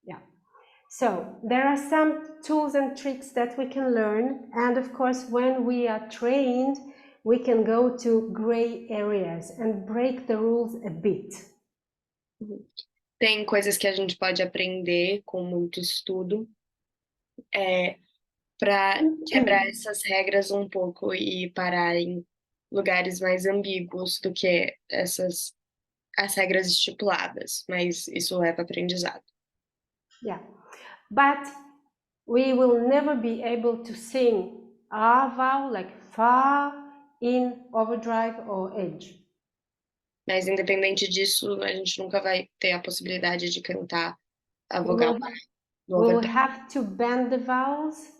Yeah. So there are some tools and tricks that we can learn, and of course, when we are trained, we can go to gray areas and break the rules a bit. Tem coisas que a gente pode aprender com muito estudo, para quebrar essas regras um pouco e parar em lugares mais ambíguos do que as regras estipuladas, mas isso leva aprendizado. Yeah, but we will never be able to sing a vowel like fa in, overdrive or edge. Mas independente disso, a gente nunca vai ter a possibilidade de cantar a We vogal will, no we will overdrive. have to bend the vowels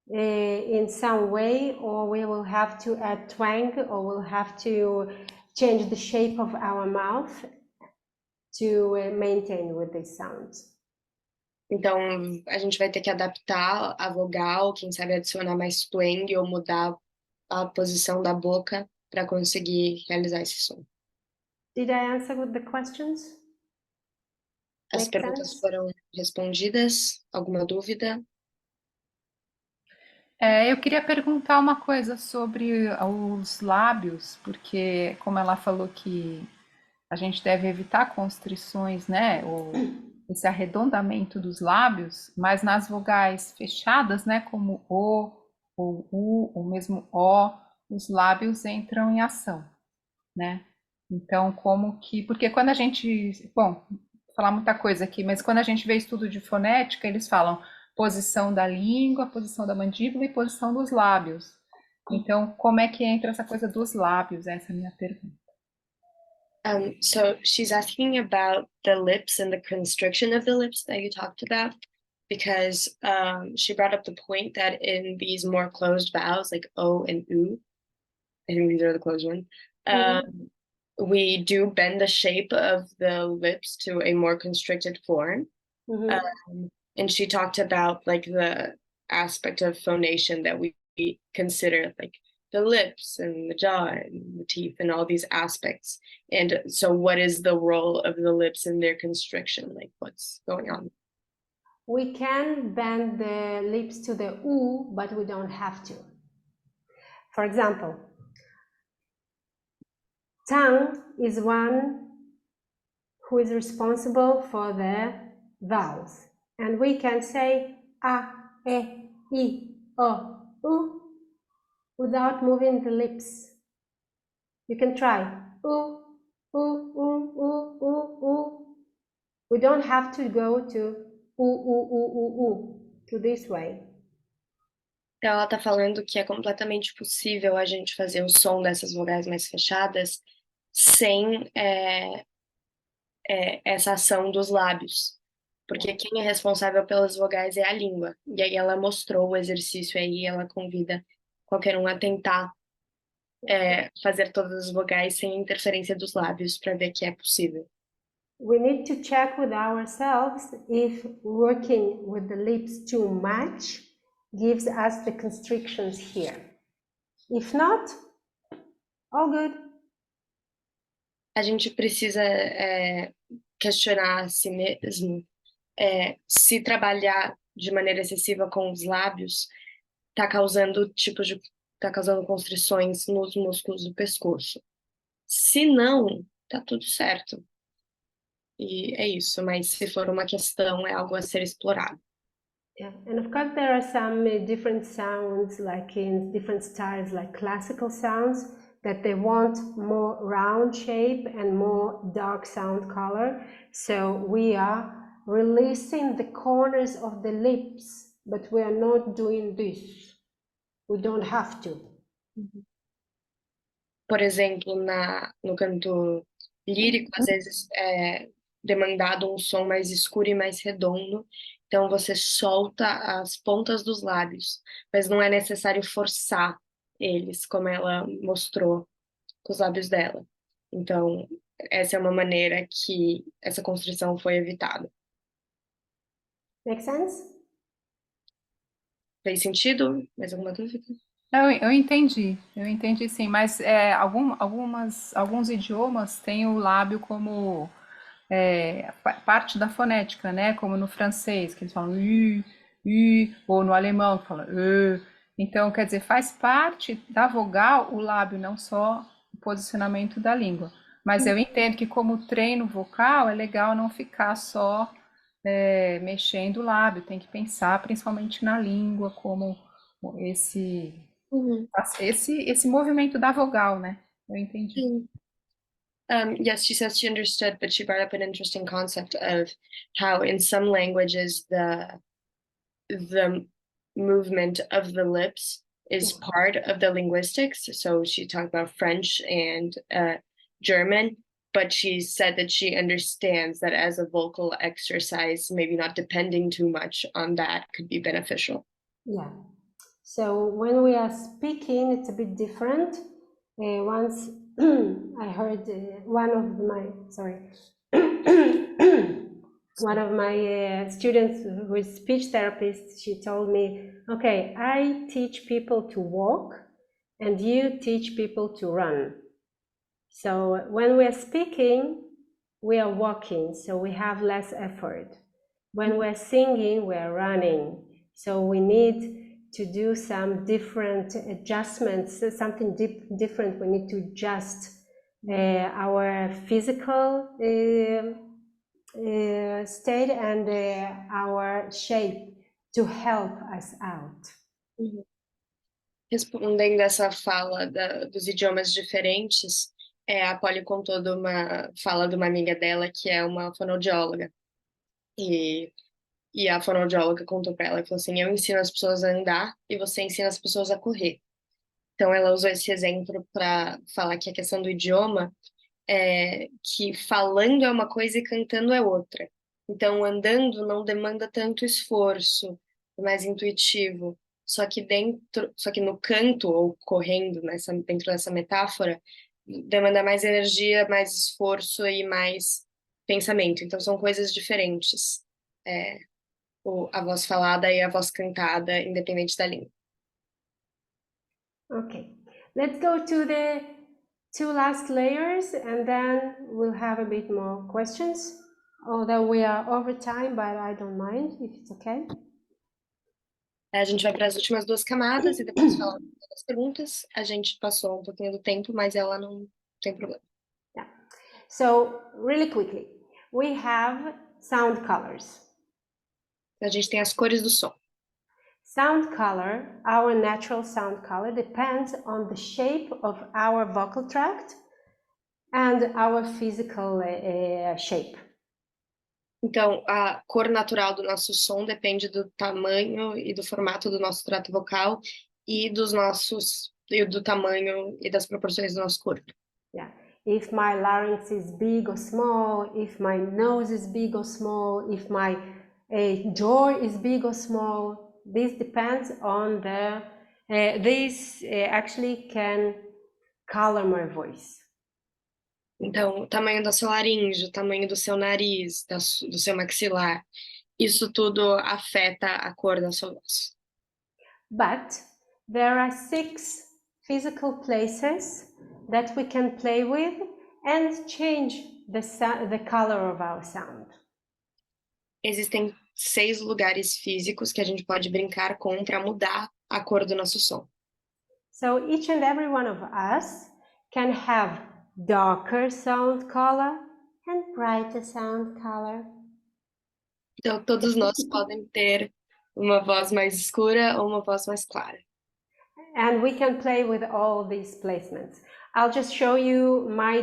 in some way, or we will have to add twang, or we'll have to change the shape of our mouth to maintain with these sounds. Então, a gente vai ter que adaptar a vogal, quem sabe adicionar mais twang ou mudar a posição da boca para conseguir realizar esse som. Did I answer with the questions? As Make perguntas sense? foram respondidas? Alguma dúvida? Eu queria perguntar uma coisa sobre os lábios, porque como ela falou que a gente deve evitar constrições, né, ou esse arredondamento dos lábios, mas nas vogais fechadas, né, como o, ou u, ou mesmo o, os lábios entram em ação, né? Então, como que, porque quando a gente, bom, vou falar muita coisa aqui, mas quando a gente vê estudo de fonética, eles falam posição da língua, posição da mandíbula e posição dos lábios. Então, como é que entra essa coisa dos lábios? Essa é a minha pergunta. So she's asking about the lips and the constriction of the lips that you talked about, because she brought up the point that in these more closed vowels, like O and U, I think these are the closed ones, we do bend the shape of the lips to a more constricted form. And she talked about like the aspect of phonation that we consider, like the lips and the jaw and the teeth and all these aspects. And so what is the role of the lips in their constriction? Like what's going on? We can bend the lips to the U, but we don't have to. For example, tongue is one who is responsible for the vowels. And we can say a, e, I, o, u without moving the lips. You can try. U, u, u, u, u, u. We don't have to go to to this way. Então, ela está falando que é completamente possível a gente fazer o som dessas vogais mais fechadas sem essa ação dos lábios. Porque quem é responsável pelas vogais é a língua. E aí ela mostrou o exercício aí, ela convida qualquer um a tentar fazer todas as vogais sem interferência dos lábios para ver que é possível. We need to check with ourselves if working with the lips too much gives us the constrictions here. If not, all good. A gente precisa questionar a si mesmo se trabalhar de maneira excessiva com os lábios está causando constrições nos músculos do pescoço. Se não, tá tudo certo. E é isso, mas se for uma questão, é algo a ser explorado. Yeah, and of course there are some different sounds, like in different styles, like classical sounds, that they want more round shape and more dark sound color. So we are releasing the corners of the lips, but we are not doing this. We don't have to. Por exemplo, no canto lírico, às vezes é demandado um som mais escuro e mais redondo, então você solta as pontas dos lábios, mas não é necessário forçar eles, como ela mostrou com os lábios dela. Então, essa é uma maneira que essa constrição foi evitada. Make sense? Fez sentido? Mais alguma dúvida? Eu entendi sim, mas alguns idiomas têm o lábio como parte da fonética, né? Como no francês, que eles falam ou no alemão, que falam Então, quer dizer, faz parte da vogal o lábio, não só o posicionamento da língua. Mas eu entendo que como treino vocal é legal não ficar só mexendo o lábio, tem que pensar principalmente na língua como esse movimento da vogal, né? Eu entendi. Yes, she says she understood, but she brought up an interesting concept of how in some languages the movement of the lips is part of the linguistics. So she talked about French and German, but she said that she understands that as a vocal exercise, maybe not depending too much on that could be beneficial. Yeah. So when we are speaking, it's a bit different. Once I heard one of my students who is speech therapist, she told me, okay, I teach people to walk and you teach people to run. So when we are speaking, we are walking, so we have less effort. When we're singing, we're running. So we need to do some different adjustments, something different. We need to adjust our physical state and our shape to help us out. Respondendo essa fala dos idiomas diferentes, a Polly contou de uma fala de uma amiga dela que é uma fonoaudióloga. E a fonoaudióloga contou para ela e falou assim: eu ensino as pessoas a andar e você ensina as pessoas a correr. Então ela usou esse exemplo para falar que a questão do idioma é que falando é uma coisa e cantando é outra. Então andando não demanda tanto esforço, é mais intuitivo. Só que no canto ou correndo dentro dessa metáfora demanda mais energia, mais esforço e mais pensamento. Então são coisas diferentes. A voz falada e a voz cantada, independente da língua. Okay, let's go to the two last layers and then we'll have a bit more questions. Although we are over time, but I don't mind if it's okay. A gente vai para as últimas duas camadas e depois falar das perguntas. A gente passou um pouquinho do tempo, mas ela não tem problema. Yeah. So, really quickly, we have sound colors. A gente tem as cores do som. Sound color, our natural sound color, depends on the shape of our vocal tract and our physical shape. Então, a cor natural do nosso som depende do tamanho e do formato do nosso trato vocal e do tamanho e das proporções do nosso corpo. Yeah. If my larynx is big or small, if my nose is big or small, if my jaw is big or small, this depends on the. This actually can color my voice. Então, o tamanho da sua laringe, o tamanho do seu nariz, do seu maxilar, isso tudo afeta a cor da sua voz. But there are 6 physical places that we can play with and change the color of our sound. Existem 6 lugares físicos que a gente pode brincar com para mudar a cor do nosso som. So each and every one of us can have darker sound color and brighter sound color. Então, todos nós podem ter uma voz mais escura ou uma voz mais clara. And we can play with all these placements. I'll just show you my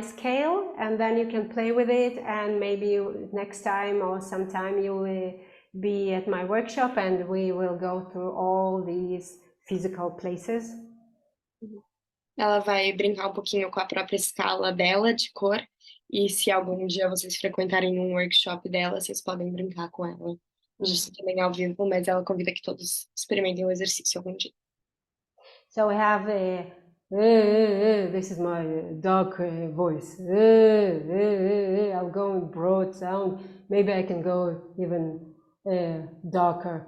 scale, and then you can play with it, and maybe next time or sometime you will be at my workshop and we will go through all these physical places. Ela vai brincar um pouquinho com a própria escala dela de cor, e se algum dia vocês frequentarem um workshop dela, vocês podem brincar com ela. Isso também é ao vivo, mas ela convida que todos experimentem o exercício algum dia. So we have this is my dark voice. I'll go in broad sound. Maybe I can go even darker.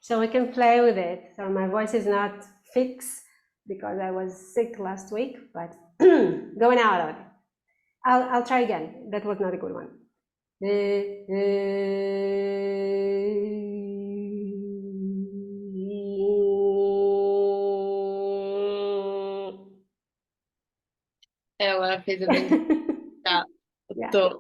So we can play with it. So my voice is not fixed because I was sick last week, but going out of it. I'll try again. That was not a good one. Ela fez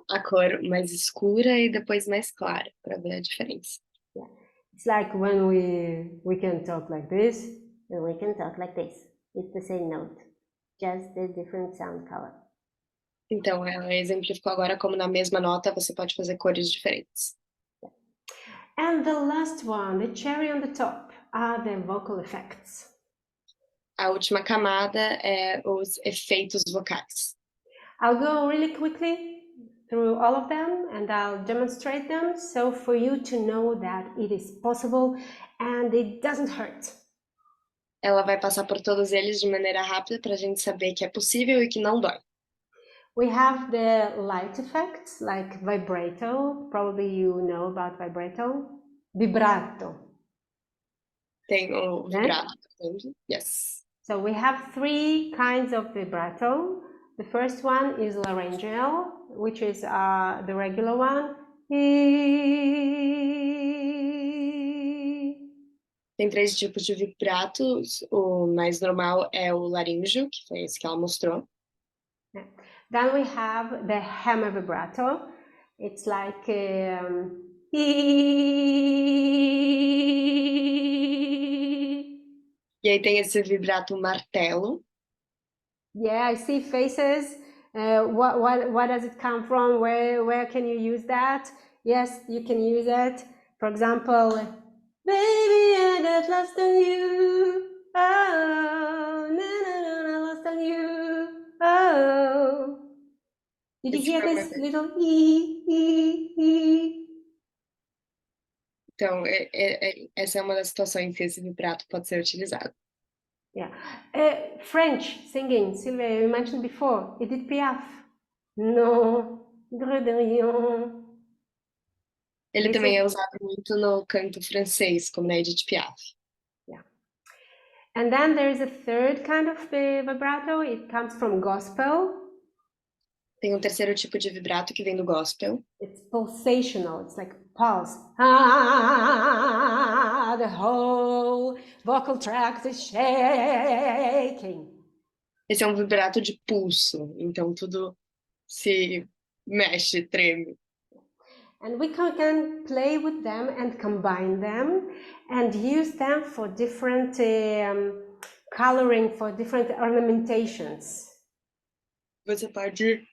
a cor mais escura e depois mais clara, para ver a diferença. Yeah. It's like when we can talk like this and we can talk like this. It's the same note, just a different sound color. Então, ela exemplificou agora como na mesma nota você pode fazer cores diferentes. And the last one, the cherry on the top, are the vocal effects. A última camada é os efeitos vocais. I'll go really quickly through all of them and I'll demonstrate them so for you to know that it is possible and it doesn't hurt. Ela vai passar por todos eles de maneira rápida para a gente saber que é possível e que não dói. We have the light effects like vibrato. Probably you know about vibrato. Vibrato. Tem o vibrato, por exemplo. Yes. So we have 3 kinds of vibrato. The first one is laryngeal, which is the regular one. Tem 3 tipos de vibratos. O mais normal é o laríngeo, que foi esse que ela mostrou. Then we have the hammer vibrato. It's like E aí tem esse vibrato martelo. Yeah, I see faces. What does it come from? Where can you use that? Yes, you can use it. For example, baby, I got lost on you. Oh, I lost on you. Oh. Did you hear this little e? Então, essa é uma das situações que esse vibrato pode ser utilizado. Yeah. French singing, Sylvia, you mentioned before, Edith Piaf. Non, Grederion. Ele também é usado muito no canto francês, como na Edith Piaf. Yeah. And then there's a third kind of vibrato. It comes from gospel. Tem um terceiro tipo de vibrato que vem do gospel. It's pulsational. It's like pulse. Ah, the whole vocal tract is shaking. Esse é um vibrato de pulso, então tudo se mexe, treme. And we can play with them and combine them and use them for different coloring, for different ornamentations. Você pode...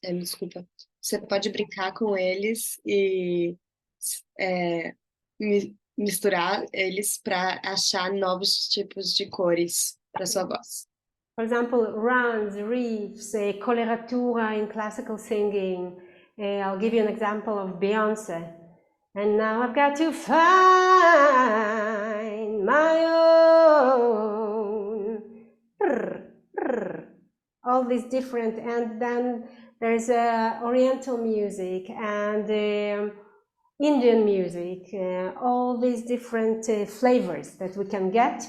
desculpa. Você pode brincar com eles e misturar eles para achar novos tipos de cores para sua voz. For example, runs, riffs, coloratura in classical singing. I'll give you an example of Beyoncé. And now I've got to find my own. All these different, and then there's Oriental music and Indian music, all these different flavors that we can get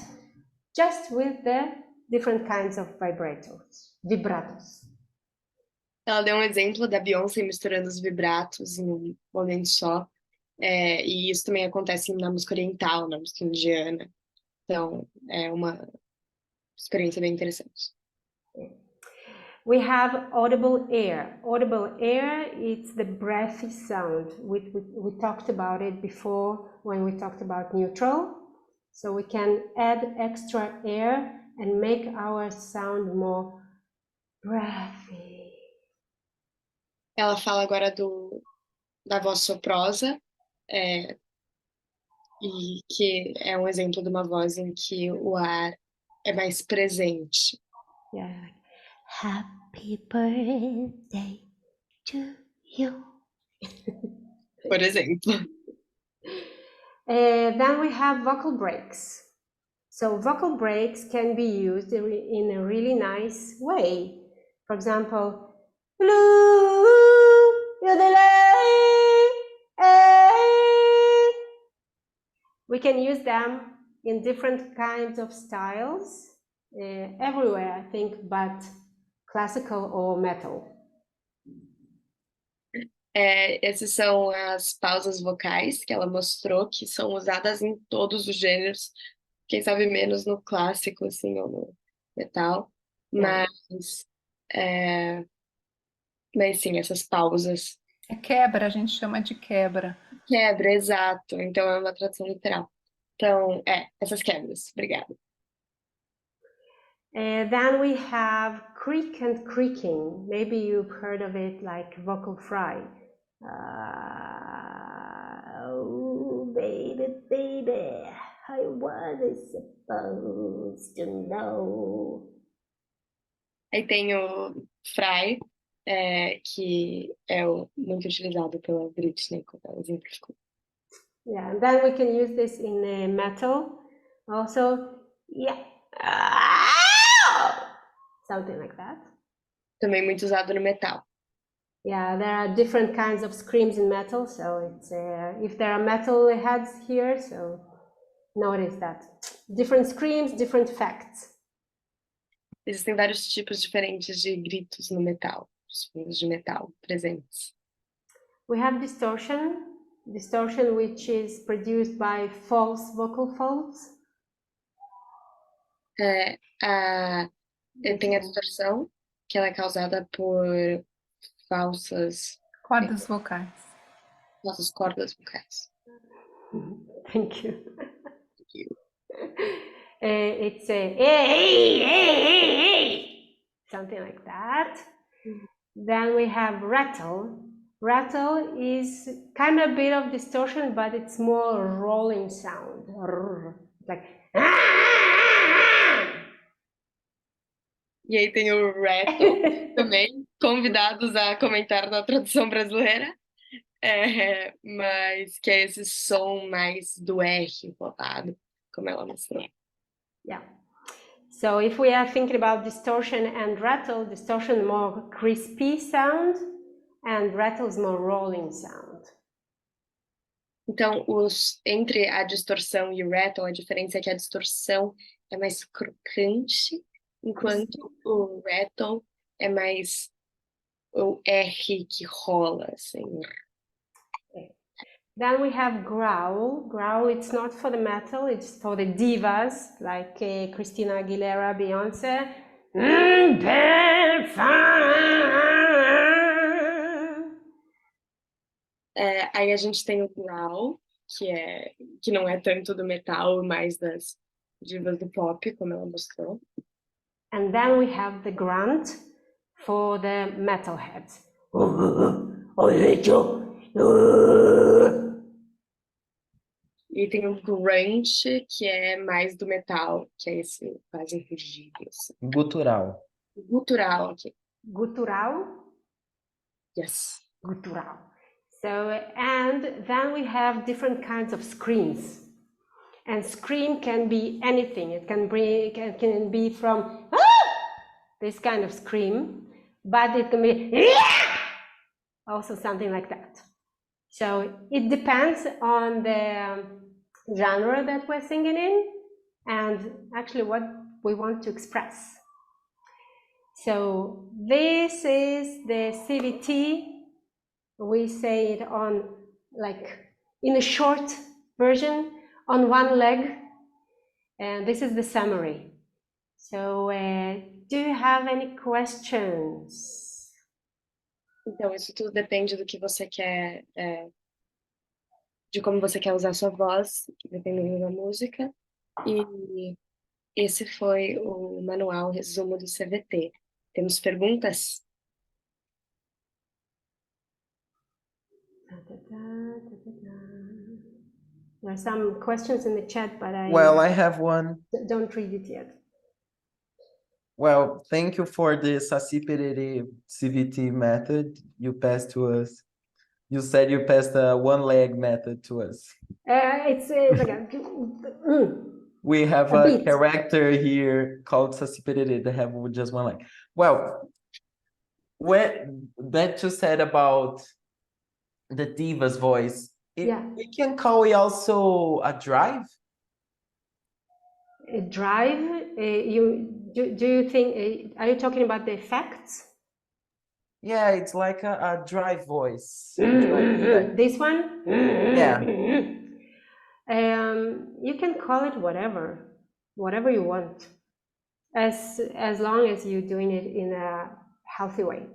just with the different kinds of vibratos. Ela deu um exemplo da Beyoncé misturando os vibratos em um momento só, e isso também acontece na música oriental, na música indiana. Então, é uma experiência bem interessante. We have audible air. Audible air, it's the breathy sound. We talked about it before when we talked about neutral. So we can add extra air and make our sound more breathy. Ela fala agora da voz soprosa, e que é um exemplo de uma voz em que o ar é mais presente. Yeah. Happy birthday to you. Por exemplo. Then we have vocal breaks. So vocal breaks can be used in a really nice way. For example, we can use them in different kinds of styles, everywhere, I think, but classical or metal. Essas são as pausas vocais que ela mostrou, que são usadas em todos os gêneros, quem sabe menos no clássico, assim, ou no metal, mas sim, essas pausas. Quebra, a gente chama de quebra. Quebra, exato, então é uma tradução literal. Então, essas quebras, obrigada. Then we have creak and creaking. Maybe you've heard of it like vocal fry. Oh, baby, baby, I wasn't supposed to know. Aí tem o fry, que é muito utilizado pela Britney, como ela exemplificou. Yeah, and then we can use this in metal also. Yeah. Something like that. Também muito usado no metal. Yeah, there are different kinds of screams in metal, so it's if there are metal heads here, so notice that. Different screams, different effects. Existem vários tipos diferentes de gritos no metal, sons de metal presentes. We have distortion which is produced by false vocal folds. Tem a distorção, que ela é causada por falsas Cordas vocais. Falsas cordas vocais. Thank you. Thank you. It's a hey, something like that. Then we have rattle. Rattle is kind of a bit of distortion, but it's more rolling sound. Like. E aí tem o rattle também, convidados a comentar na tradução brasileira, mas que é esse som mais do R voltado, como ela mostrou. Yeah. So if we are thinking about distortion and rattle, distortion more crispy sound and rattle is more rolling sound. Então, entre a distorção e o rattle, a diferença é que a distorção é mais crocante, enquanto o rattle é mais o R que rola, assim. Then we have growl. Growl, it's not for the metal, it's for the divas, like Christina Aguilera, Beyoncé. Aí a gente tem o growl, que não é tanto do metal, mais das divas do pop, como ela mostrou. And then we have the grunt for the metalheads. E tem o grunge, que é mais do metal, que é esse quase rugido. Assim. Gutural. Gutural aqui. Gutural? Yes. Gutural. So, and then we have different kinds of screams. And scream can be anything. It can be from this kind of scream, but it can be also something like that. So it depends on the genre that we're singing in and actually what we want to express. So this is the CVT. We say it on like in a short version on one leg, and this is the summary. So do you have any questions? Então, isso tudo depende do que você quer, de como você quer usar a sua voz, dependendo da música. E esse foi o manual resumo do CVT. Temos perguntas? There are some questions in the chat, but I have one. Don't read it yet. Well, thank you for the Saci Perere CVT method you passed to us. You said you passed a one-leg method to us. It's like we have a character here called Saci Perere that have just one leg. Well, that you said about the diva's voice, we can call it also a drive? A drive? Do you think, are you talking about the effects? Yeah, it's like a drive voice. This one? Yeah. You can call it whatever you want, as long as you're doing it in a healthy way.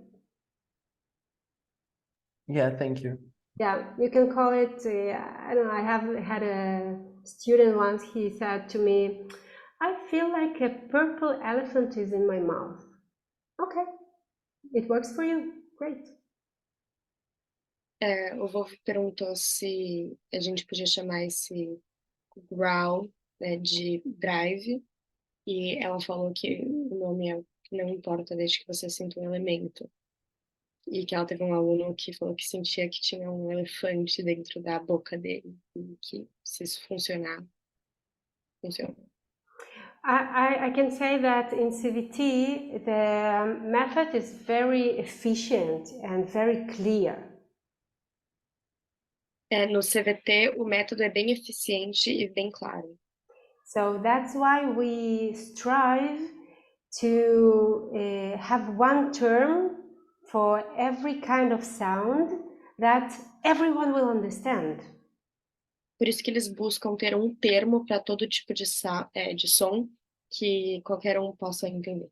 Yeah, thank you. Yeah, you can call it, I don't know, I have had a student once, he said to me, I feel like a purple elephant is in my mouth. Okay, it works for you. Great. O Wolf perguntou se a gente podia chamar esse growl, né, de drive, e ela falou que o nome é não importa desde que você sinta um elemento. E que ela teve um aluno que falou que sentia que tinha um elefante dentro da boca dele, e que se isso funcionar, funciona. I can say that in CVT, the method is very efficient and very clear. No CVT, o método é bem eficiente e bem claro. So that's why we strive to have one term for every kind of sound that everyone will understand. Por isso que eles buscam ter um termo para todo tipo de som que qualquer um possa entender.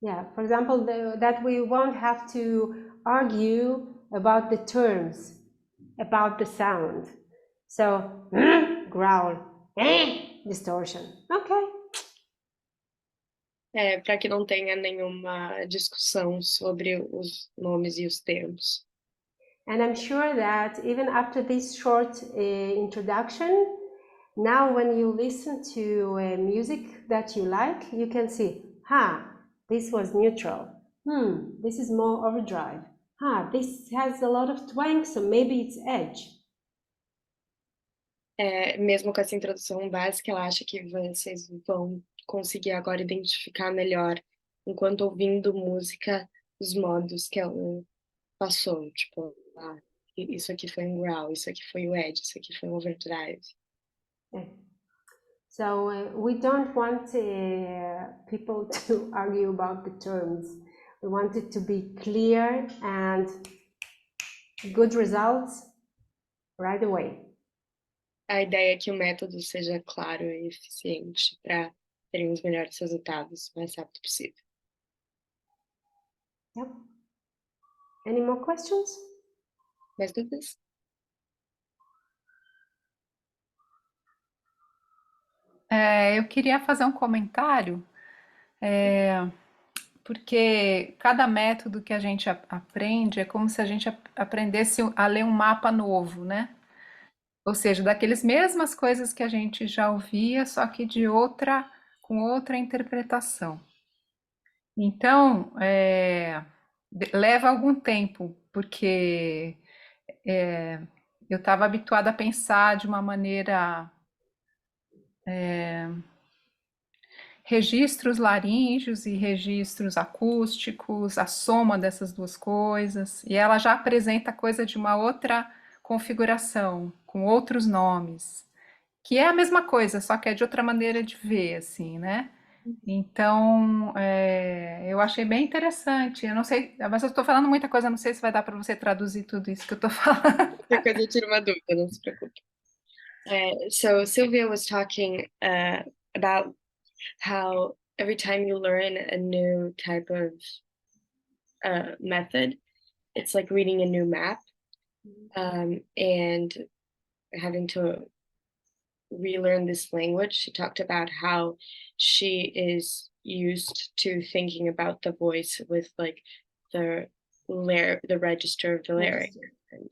Yeah, for example, that we won't have to argue about the terms, about the sound. So, growl, distortion. Okay. Para que não tenha nenhuma discussão sobre os nomes e os termos. And I'm sure that even after this short introduction, now when you listen to music that you like, you can see, this was neutral. This is more overdrive. This has a lot of twang, so maybe it's edge. Mesmo com essa introdução básica, ela acha que vocês vão conseguir agora identificar melhor, enquanto ouvindo música, os modos que ela passou. Tipo, isso aqui foi um growl, isso aqui foi o edge, isso aqui foi um overdrive. So we don't want people to argue about the terms. We want it to be clear and good results right away. A ideia é que o método seja claro e eficiente para terem os melhores resultados o mais rápido possível. Yep. Any more questions? Mais dúvidas? Eu queria fazer um comentário, porque cada método que a gente aprende é como se a gente aprendesse a ler um mapa novo, né? Ou seja, daqueles mesmas coisas que a gente já ouvia, só que com outra interpretação. Então, leva algum tempo, porque eu estava habituada a pensar de uma maneira registros laríngeos e registros acústicos, a soma dessas duas coisas, e ela já apresenta coisa de uma outra configuração, com outros nomes, que é a mesma coisa, só que é de outra maneira de ver, assim, né? Então, eu achei bem interessante. Eu não sei, mas eu estou falando muita coisa, não sei se vai dar para você traduzir tudo isso que eu estou falando. Qualquer coisa eu tiro uma dúvida, não se preocupe. So Sylvia was talking about how every time you learn a new type of method, it's like reading a new map, and having to relearn this language. She talked about how she is used to thinking about the voice with like the register of the larynx, and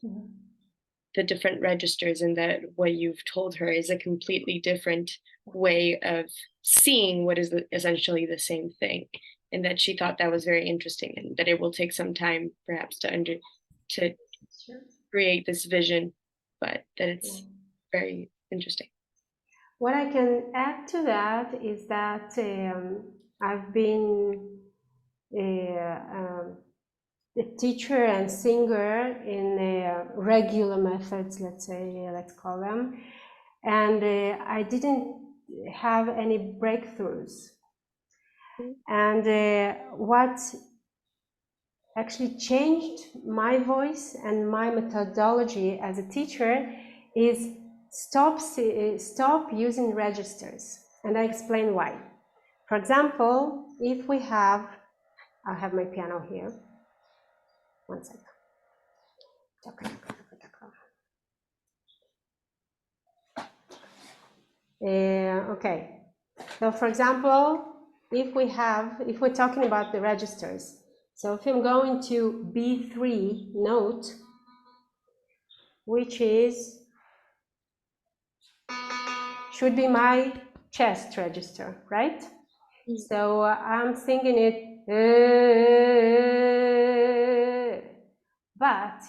the different registers, and that what you've told her is a completely different way of seeing what is essentially the same thing, and that she thought that was very interesting, and that it will take some time perhaps to create this vision, but that it's very interesting. What I can add to that is that I've been a teacher and singer in regular methods, let's call them, and I didn't have any breakthroughs. And what actually changed my voice and my methodology as a teacher is stop using registers, and I explain why. For example, if we have, I have my piano here. One second. Okay. So, for example, if we're talking about the registers, So if I'm going to B3 note, which should be my chest register, right? So I'm singing it, but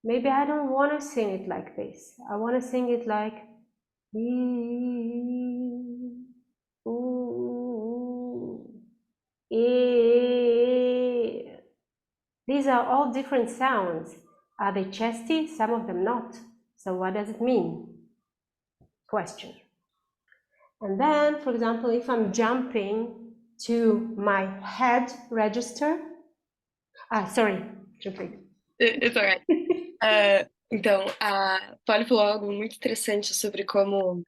maybe I don't want to sing it like this. I want to sing it like, these are all different sounds. Are they chesty? Some of them not. So what does it mean? Question. And then, for example, if I'm jumping to my head register, sorry, jumping. It's alright. Então, a Polly falou algo muito interessante sobre como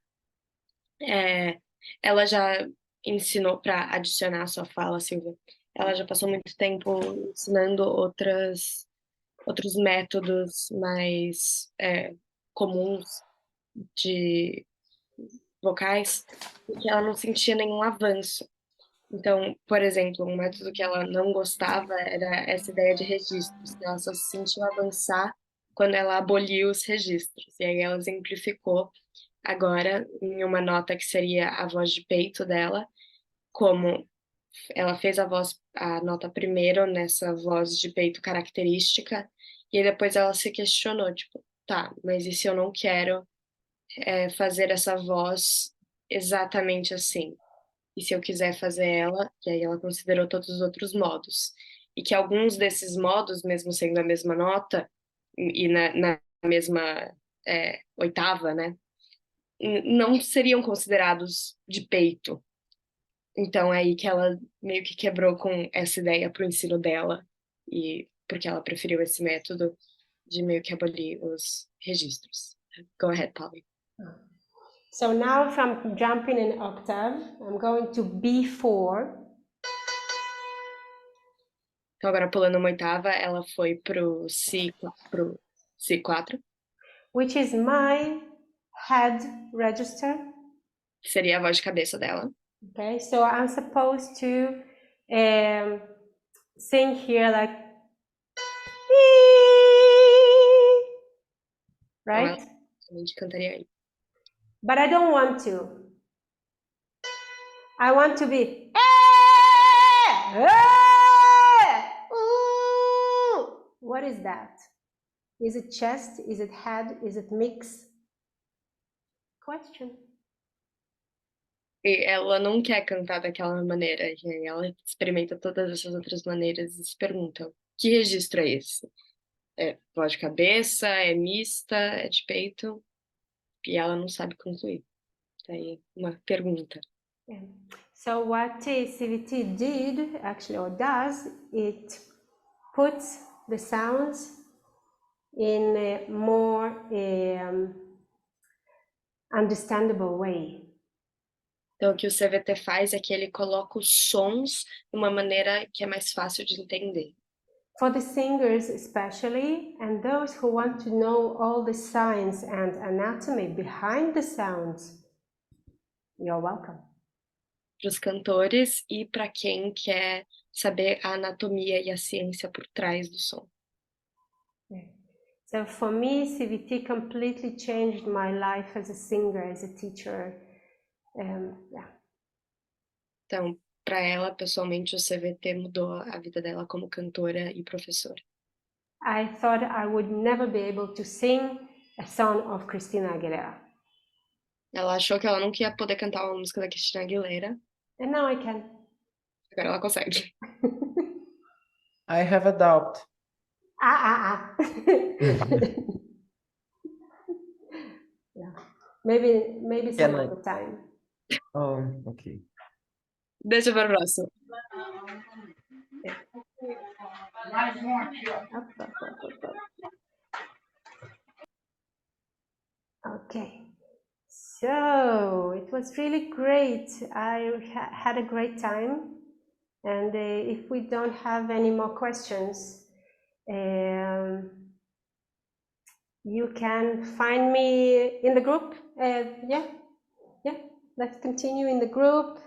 ela já ensinou para adicionar a sua fala, Silvia. Ela já passou muito tempo ensinando outros métodos mais comuns de vocais, porque ela não sentia nenhum avanço. Então, por exemplo, um método que ela não gostava era essa ideia de registros, que ela só se sentiu avançar quando ela aboliu os registros. E aí ela exemplificou agora em uma nota que seria a voz de peito dela, como ela fez a nota primeiro nessa voz de peito característica, e aí depois ela se questionou, tipo, tá, mas e se eu não quero fazer essa voz exatamente assim? E se eu quiser fazer ela, e aí ela considerou todos os outros modos. E que alguns desses modos, mesmo sendo a mesma nota, e na mesma oitava, né, não seriam considerados de peito. Então é aí que ela meio que quebrou com essa ideia para o ensino dela, e porque ela preferiu esse método de meio que abolir os registros. Go ahead, Polly. So now if I'm jumping an octave, I'm going to B4. Então agora pulando uma oitava, ela foi pro C4. Which is my head register. Seria a voz de cabeça dela. Okay, so I'm supposed to sing here like, right? A gente cantaria aí. But I don't want to. I want to be. What is that? Is it chest? Is it head? Is it mix? Question. E ela não quer cantar daquela maneira, e aí ela experimenta todas essas outras maneiras e se pergunta: que registro é esse? É voz de cabeça? É mista? É de peito? E ela não sabe concluir. Daí uma pergunta. Yeah. So what CVT did actually, or does, it puts the sounds in a more understandable way. Então, o que o CVT faz é que ele coloca os sons de uma maneira que é mais fácil de entender. For the singers especially, and those who want to know all the science and anatomy behind the sounds, you're welcome. Para os cantores e para quem quer saber a anatomia e a ciência por trás do som. Yeah. So for me, CVT completely changed my life as a singer, as a teacher. Yeah. Então, para ela, pessoalmente, o CVT mudou a vida dela como cantora e professora. I thought I would never be able to sing a song of Christina Aguilera. Ela achou que ela nunca ia poder cantar uma música da Christina Aguilera. And now I can. Agora ela consegue. I have a doubt. Yeah. Maybe some other time. Oh, okay. Deixa para o próximo. Okay, so it was really great. I had a great time, and if we don't have any more questions, you can find me in the group. Yeah, let's continue in the group.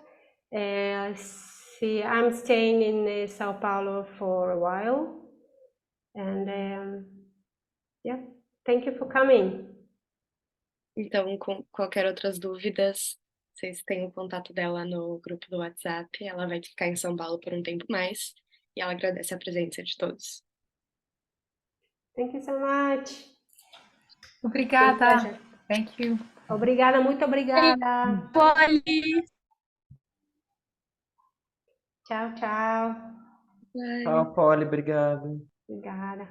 see, I'm staying in São Paulo for a while, and yeah, thank you for coming. Então, com qualquer outras dúvidas, vocês têm o contato dela no grupo do WhatsApp. Ela vai ficar em São Paulo por um tempo mais e ela agradece a presença de todos. Thank you so much. Obrigada. Thank you. Obrigada, muito obrigada. Polly. Tchau, tchau. Tchau, Polly, obrigado. Obrigada.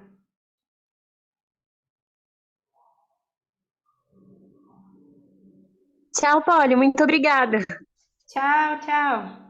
Tchau, Polly, muito obrigada. Tchau, tchau.